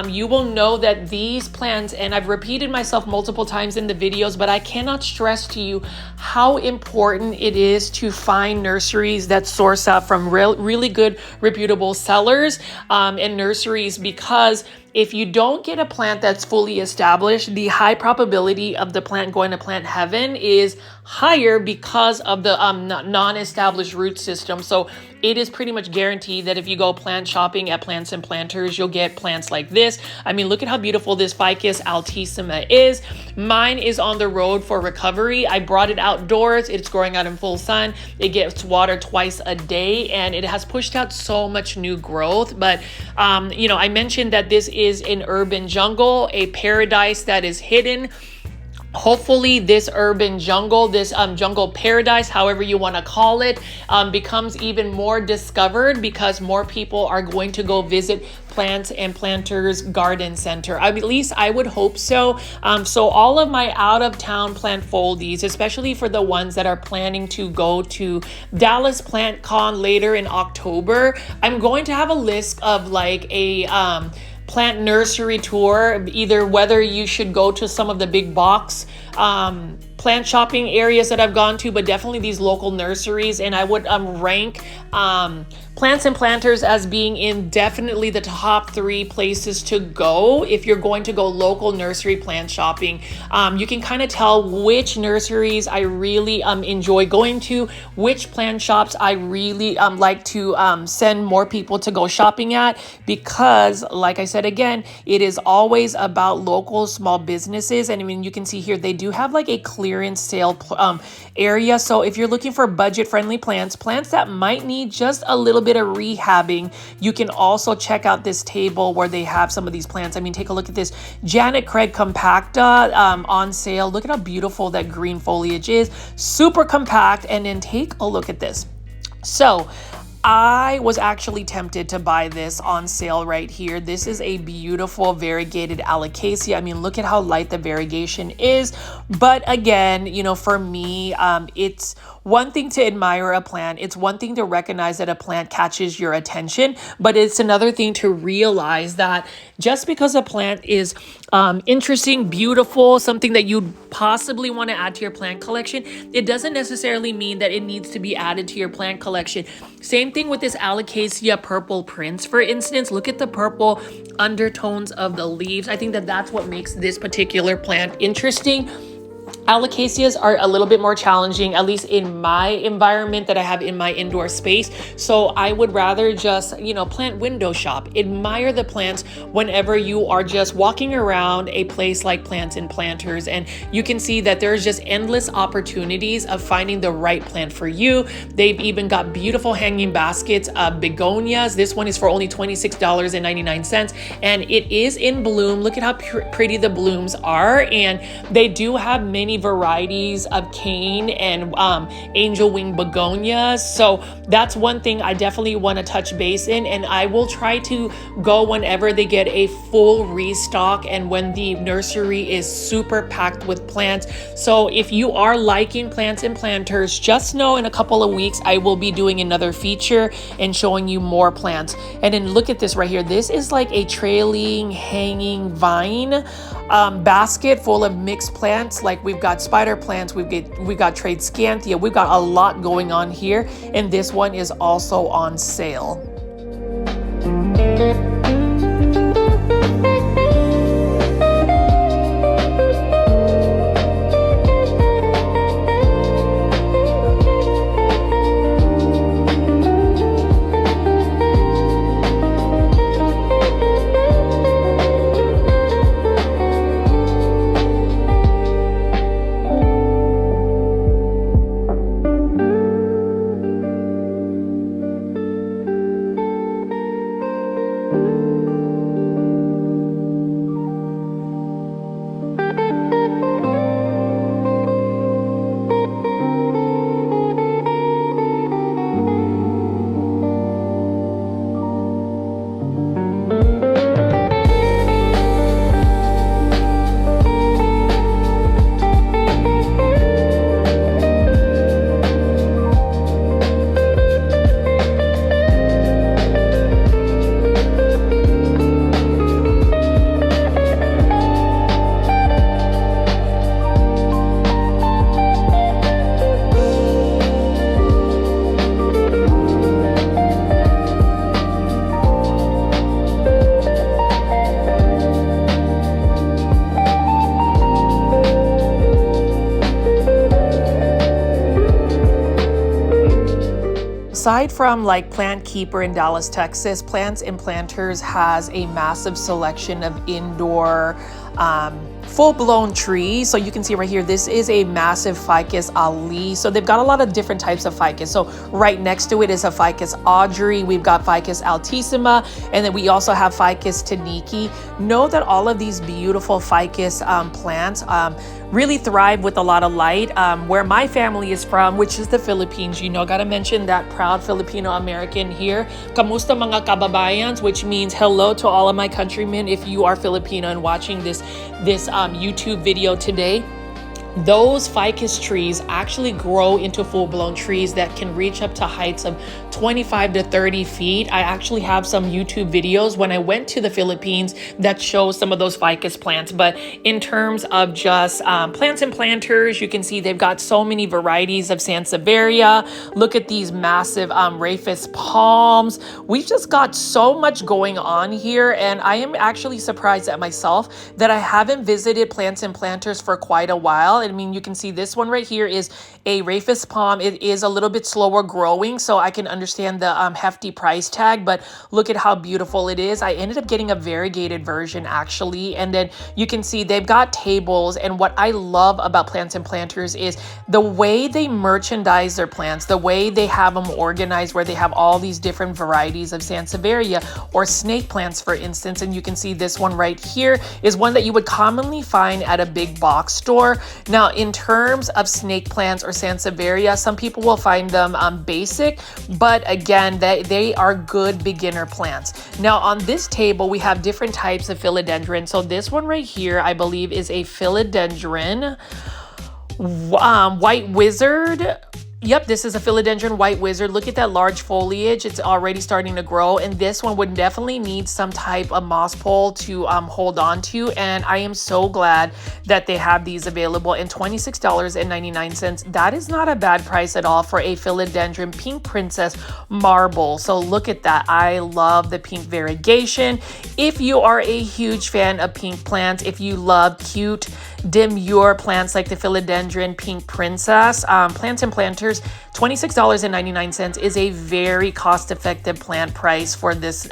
you will know that these plants, and I've repeated myself multiple times in the videos, but I cannot stress to you how important it is to find nurseries that source out from really good, reputable sellers and nurseries, because if you don't get a plant that's fully established, the high probability of the plant going to plant heaven is higher because of the non-established root system. So it is pretty much guaranteed that if you go plant shopping at Plants and Planters, you'll get plants like this. I mean, look at how beautiful this Ficus altissima is. Mine is on the road for recovery. I brought it outdoors. It's growing out in full sun. It gets watered twice a day, and it has pushed out so much new growth. But, you know, I mentioned that this is an urban jungle, a paradise that is hidden. Hopefully this urban jungle, this jungle paradise, however you want to call it, becomes even more discovered because more people are going to go visit Plants and Planters Garden Center. At least I would hope so. So all of my out of town plant foldies, especially for the ones that are planning to go to Dallas Plant Con later in October, I'm going to have a list of like a plant nursery tour, either whether you should go to some of the big box plant shopping areas that I've gone to, but definitely these local nurseries. And I would rank Plants and Planters as being in definitely the top 3 places to go if you're going to go local nursery plant shopping. You can kind of tell which nurseries I really enjoy going to, which plant shops I really like to send more people to go shopping at, because like I said again, it is always about local small businesses. And I mean, you can see here they do have like a clearance sale area. So if you're looking for budget friendly plants that might need just a little bit of rehabbing, you can also check out this table where they have some of these plants. I mean, take a look at this Janet Craig compacta on sale. Look at how beautiful that green foliage is, super compact. And then take a look at this. So I was actually tempted to buy this on sale right here. This is a beautiful variegated alocasia. I mean, look at how light the variegation is. But again, you know, for me, it's one thing to admire a plant. It's one thing to recognize that a plant catches your attention, but it's another thing to realize that just because a plant is interesting, beautiful, something that you'd possibly want to add to your plant collection, it doesn't necessarily mean that it needs to be added to your plant collection. Same thing with this alocasia purple prince, for instance. Look at the purple undertones of the leaves. I think that that's what makes this particular plant interesting. Alocasias are a little bit more challenging, at least in my environment that I have in my indoor space. So I would rather just, you know, plant window shop, admire the plants whenever you are just walking around a place like Plants and Planters. And you can see that there's just endless opportunities of finding the right plant for you. They've even got beautiful hanging baskets of begonias. This one is for only $26.99, and it is in bloom. Look at how pretty the blooms are. And they do have many varieties of cane and angel wing begonias. So that's one thing I definitely want to touch base in, and I will try to go whenever they get a full restock and when the nursery is super packed with plants. So if you are liking plants and planters, just know in a couple of weeks I will be doing another feature and showing you more plants. And then look at this right here. This is like a trailing hanging vine basket full of mixed plants. Like we've got spider plants, we've got tradescantia, we've got a lot going on here, and this one is also on sale. Aside from like Plant Keeper in Dallas, Texas, Plants and Planters has a massive selection of indoor full-blown trees. So you can see right here, this is a massive Ficus Ali. So they've got a lot of different types of ficus. So right next to it is a Ficus Audrey. We've got Ficus Altissima, and then we also have Ficus Taniki. Know that all of these beautiful ficus plants really thrive with a lot of light. Where my family is from, which is the Philippines, you know, gotta mention that proud Filipino American here. Kamusta mga kababayans, which means hello to all of my countrymen if you are Filipino and watching this YouTube video today. Those ficus trees actually grow into full-blown trees that can reach up to heights of 25 to 30 feet. I actually have some YouTube videos when I went to the Philippines that show some of those ficus plants. But in terms of just plants and planters, you can see they've got so many varieties of Sansevieria. Look at these massive Rufus palms. We've just got so much going on here, and I am actually surprised at myself that I haven't visited plants and planters for quite a while. I mean, you can see this one right here is a Rufus palm. It is a little bit slower growing, so I can understand the hefty price tag, but look at how beautiful it is. I ended up getting a variegated version actually, and then you can see they've got tables, and what I love about plants and planters is the way they merchandise their plants, the way they have them organized, where they have all these different varieties of Sansevieria or snake plants, for instance. And you can see this one right here is one that you would commonly find at a big box store. Now, in terms of snake plants or Sansevieria, some people will find them basic, but again, they are good beginner plants. Now, on this table, we have different types of philodendron. So this one right here, I believe, is a philodendron white wizard. Yep, this is a philodendron white wizard. Look at that large foliage. It's already starting to grow, and this one would definitely need some type of moss pole to hold on to, and I am so glad that they have these available. And $26.99, that is not a bad price at all for a philodendron pink princess marble. So look at that. I love the pink variegation. If you are a huge fan of pink plants, if you love cute demure plants like the philodendron pink princess, Plants and Planters, $26.99 is a very cost-effective plant price for this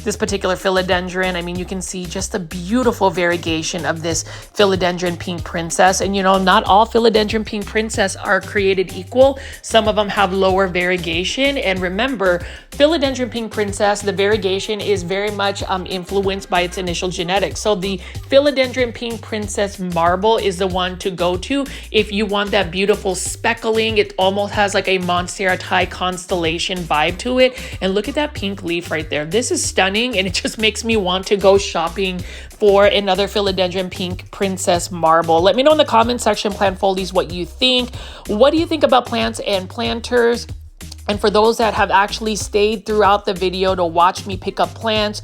this particular philodendron. I mean, you can see just a beautiful variegation of this philodendron pink princess. And you know, not all philodendron pink princess are created equal. Some of them have lower variegation. And remember, philodendron pink princess, the variegation is very much influenced by its initial genetics. So the philodendron pink princess marble is the one to go to if you want that beautiful speckling. It almost has like a Montserrat constellation vibe to it. And look at that pink leaf right there. This is stunning, and it just makes me want to go shopping for another philodendron pink princess marble. Let me know in the comment section, plant foldies, what you think. What do you think about plants and planters? And for those that have actually stayed throughout the video to watch me pick up plants,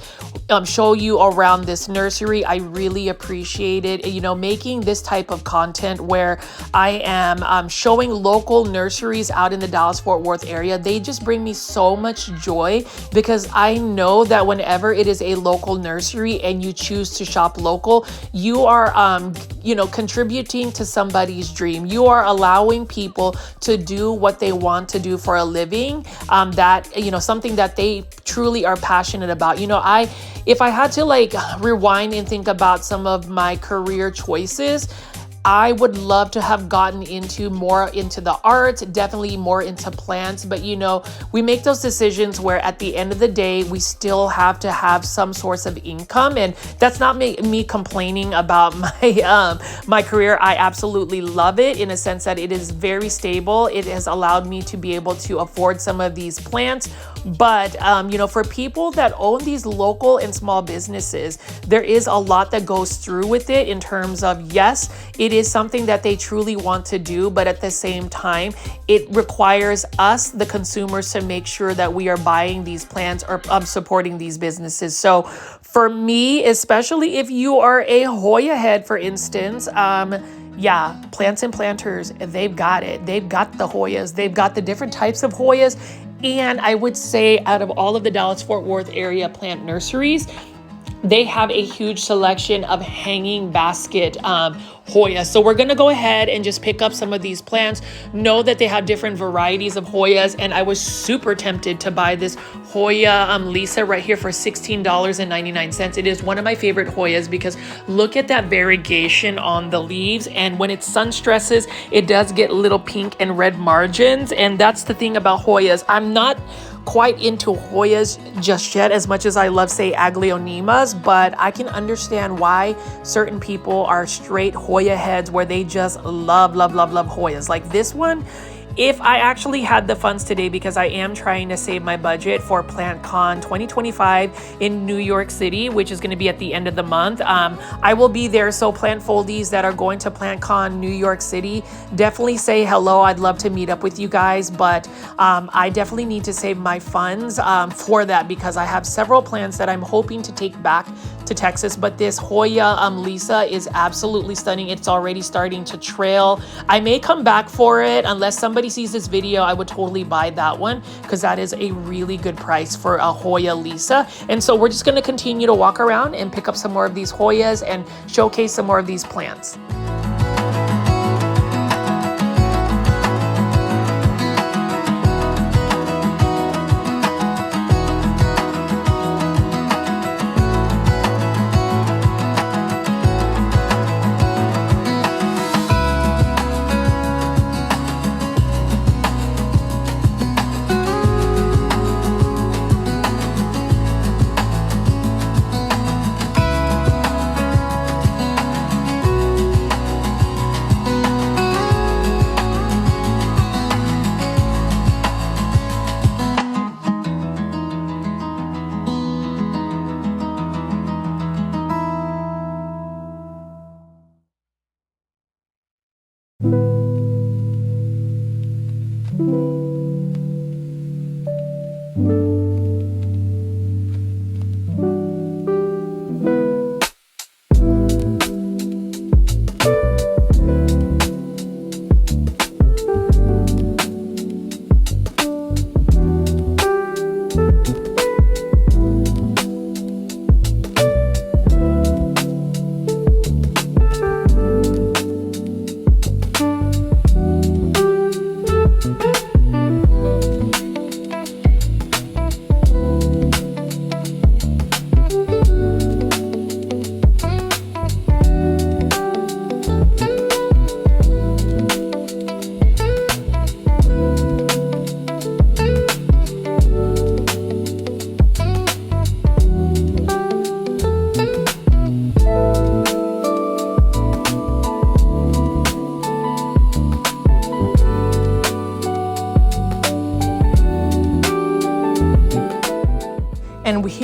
show you around this nursery, I really appreciate it. You know, making this type of content where I am showing local nurseries out in the Dallas-Fort Worth area, they just bring me so much joy, because I know that whenever it is a local nursery and you choose to shop local, you are, you know, contributing to somebody's dream. You are allowing people to do what they want to do for a living. That, you know, something that they truly are passionate about. You know, if I had to like rewind and think about some of my career choices, I would love to have gotten more into the arts, definitely more into plants. But you know, we make those decisions where at the end of the day, we still have to have some source of income. And that's not me complaining about my career. I absolutely love it in a sense that it is very stable. It has allowed me to be able to afford some of these plants. But, you know, for people that own these local and small businesses, there is a lot that goes through with it in terms of, yes, it is something that they truly want to do, but at the same time, it requires us, the consumers, to make sure that we are buying these plants or supporting these businesses. So for me, especially if you are a Hoya head, for instance, yeah, plants and planters, they've got it. They've got the Hoyas. They've got the different types of Hoyas. And I would say out of all of the Dallas-Fort Worth area plant nurseries, they have a huge selection of hanging basket Hoya. So we're gonna go ahead and just pick up some of these plants. Know that they have different varieties of Hoyas, and I was super tempted to buy this Hoya Lisa right here for $16.99. It is one of my favorite Hoyas because look at that variegation on the leaves, and when it sun stresses, it does get little pink and red margins. And that's the thing about Hoyas. I'm not quite into Hoyas just yet as much as I love, say, aglaonemas, but I can understand why certain people are straight Hoya heads where they just love Hoyas. Like this one, if I actually had the funds today, because I am trying to save my budget for PlantCon 2025 in New York City, which is going to be at the end of the month, I will be there. So plant foldies that are going to PlantCon New York City, definitely say hello. I'd love to meet up with you guys, but I definitely need to save my funds for that, because I have several plants that I'm hoping to take back to Texas. But this Hoya Lisa is absolutely stunning. It's already starting to trail. I may come back for it unless somebody sees this video. I would totally buy that one because that is a really good price for a Hoya Lisa. And so we're just going to continue to walk around and pick up some more of these Hoyas and showcase some more of these plants.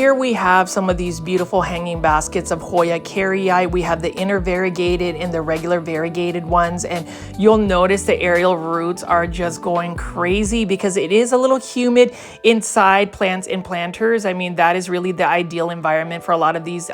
here we have some of these beautiful hanging baskets of Hoya carrii. We have the inner variegated and the regular variegated ones, and you'll notice the aerial roots are just going crazy because it is a little humid inside plants and planters. I mean, that is really the ideal environment for a lot of these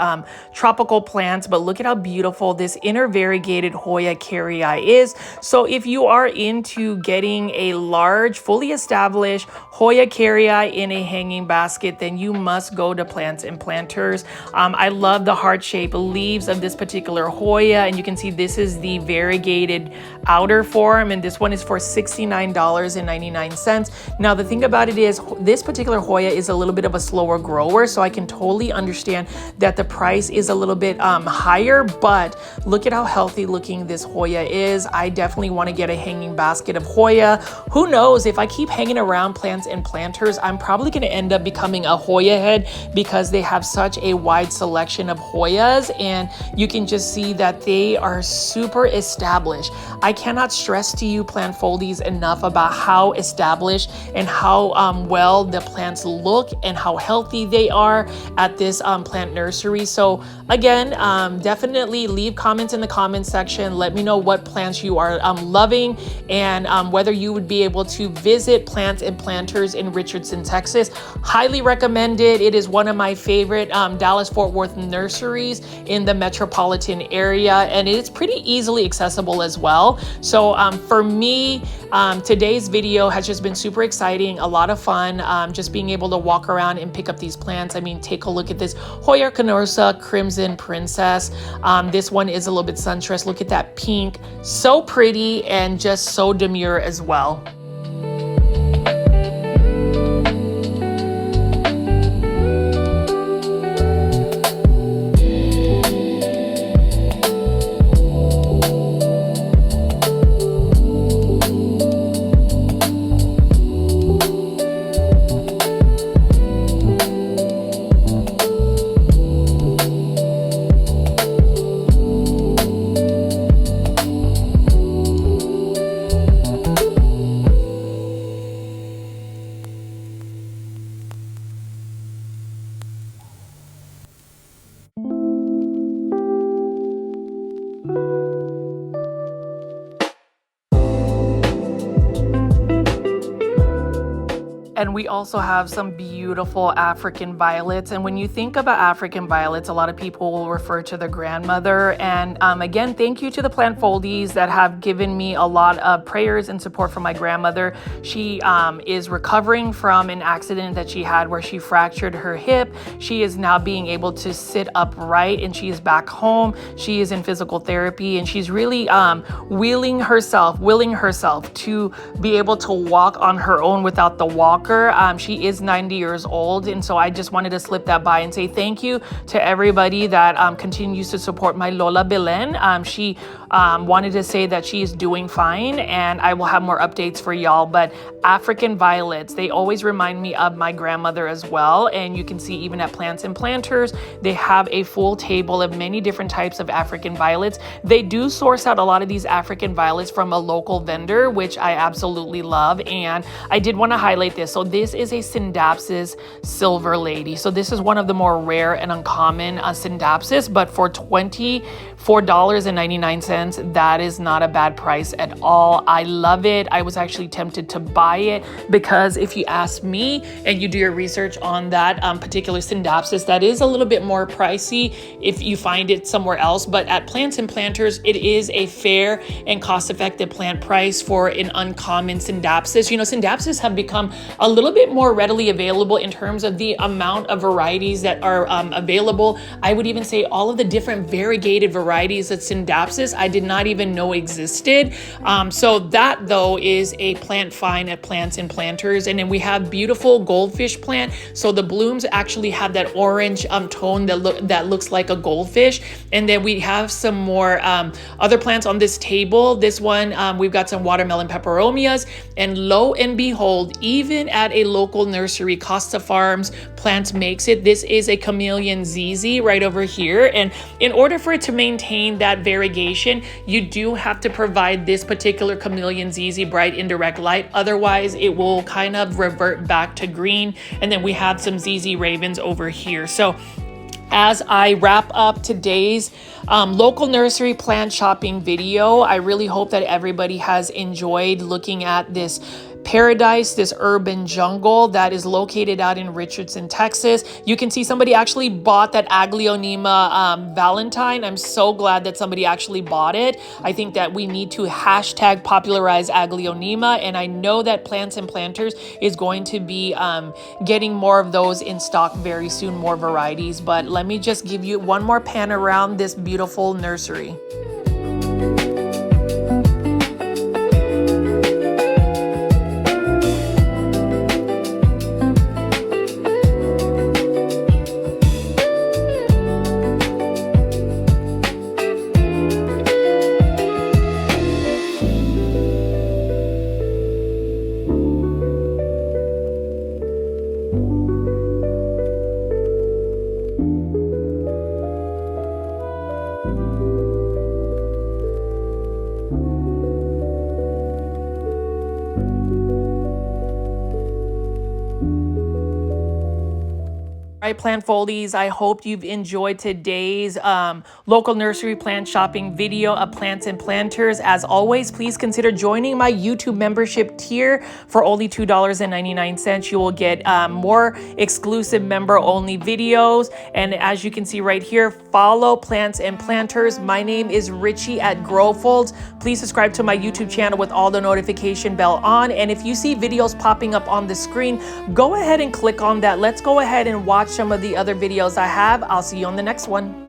tropical plants, but look at how beautiful this inner variegated Hoya carrii is. So if you are into getting a large, fully established Hoya carrii in a hanging basket, then you must go to Plants and Planters. I love the heart-shaped leaves of this particular Hoya, and you can see this is the variegated outer form, and this one is for $69.99. Now the thing about it is this particular Hoya is a little bit of a slower grower, so I can totally understand that the price is a little bit higher, but look at how healthy looking this Hoya is. I definitely want to get a hanging basket of Hoya. Who knows, if I keep hanging around Plants and Planters, I'm probably going to end up becoming a Hoya head because they have such a wide selection of Hoyas, and you can just see that they are super established. I cannot stress to you, plant foldies, enough about how established and how well the plants look and how healthy they are at this plant nursery. So again, definitely leave comments in the comment section. Let me know what plants you are loving, and whether you would be able to visit Plants and Planters in Richardson, Texas. Highly recommend it. It is one of my favorite Dallas-Fort Worth nurseries in the metropolitan area, and it's pretty easily accessible as well. So for me, today's video has just been super exciting, a lot of fun, just being able to walk around and pick up these plants. I mean, take a look at this Hoya Canosa Crimson Princess. This one is a little bit sunstressed. Look at that pink, so pretty and just so demure as well. And we also have some beautiful African violets. And when you think about African violets, a lot of people will refer to the grandmother. And again, thank you to the plant foldies that have given me a lot of prayers and support from my grandmother. She is recovering from an accident that she had where she fractured her hip. She is now being able to sit upright, and she is back home. She is in physical therapy, and she's really willing herself to be able to walk on her own without the walker. She is 90 years old, and so I just wanted to slip that by and say thank you to everybody that continues to support my Lola Belen. She wanted to say that she is doing fine, and I will have more updates for y'all. But African violets, they always remind me of my grandmother as well. And you can see even at Plants and Planters, they have a full table of many different types of African violets. They do source out a lot of these African violets from a local vendor, which I absolutely love. And I did want to highlight this. So this is a Scindapsus Silver Lady. So this is one of the more rare and uncommon Scindapsus, but for $24.99, that is not a bad price at all. I love it. I was actually tempted to buy it because if you ask me and you do your research on that particular Scindapsus, that is a little bit more pricey if you find it somewhere else. But at Plants and Planters, it is a fair and cost-effective plant price for an uncommon Scindapsus. You know, Scindapsus have become a little bit more readily available in terms of the amount of varieties that are available. I would even say all of the different variegated varieties of Scindapsus I did not even know existed. So that though is a plant find at Plants and Planters. And then we have beautiful goldfish plant. So the blooms actually have that orange tone that looks like a goldfish. And then we have some more other plants on this table. This one, we've got some watermelon peperomias, and lo and behold, even at a local nursery, Costa Farms Plants makes it. This is a chameleon ZZ right over here. And in order for it to maintain that variegation, you do have to provide this particular chameleon ZZ bright indirect light. Otherwise, it will kind of revert back to green. And then we have some ZZ ravens over here. So as I wrap up today's local nursery plant shopping video, I really hope that everybody has enjoyed looking at this paradise, this urban jungle that is located out in Richardson, Texas. You can see somebody actually bought that aglaonema Valentine. I'm so glad that somebody actually bought it. I think that we need to hashtag popularize aglaonema, and I know that Plants and Planters is going to be getting more of those in stock very soon, more varieties. But let me just give you one more pan around this beautiful nursery. All right, plant foldies, I hope you've enjoyed today's local nursery plant shopping video of Plants and Planters. As always, please consider joining my YouTube membership tier for only $2.99. You will get more exclusive member-only videos. And as you can see right here, follow Plants and Planters. My name is Richie at Growfolds. Please subscribe to my YouTube channel with all the notification bell on. And if you see videos popping up on the screen, go ahead and click on that. Let's go ahead and watch some of the other videos I have. I'll see you on the next one.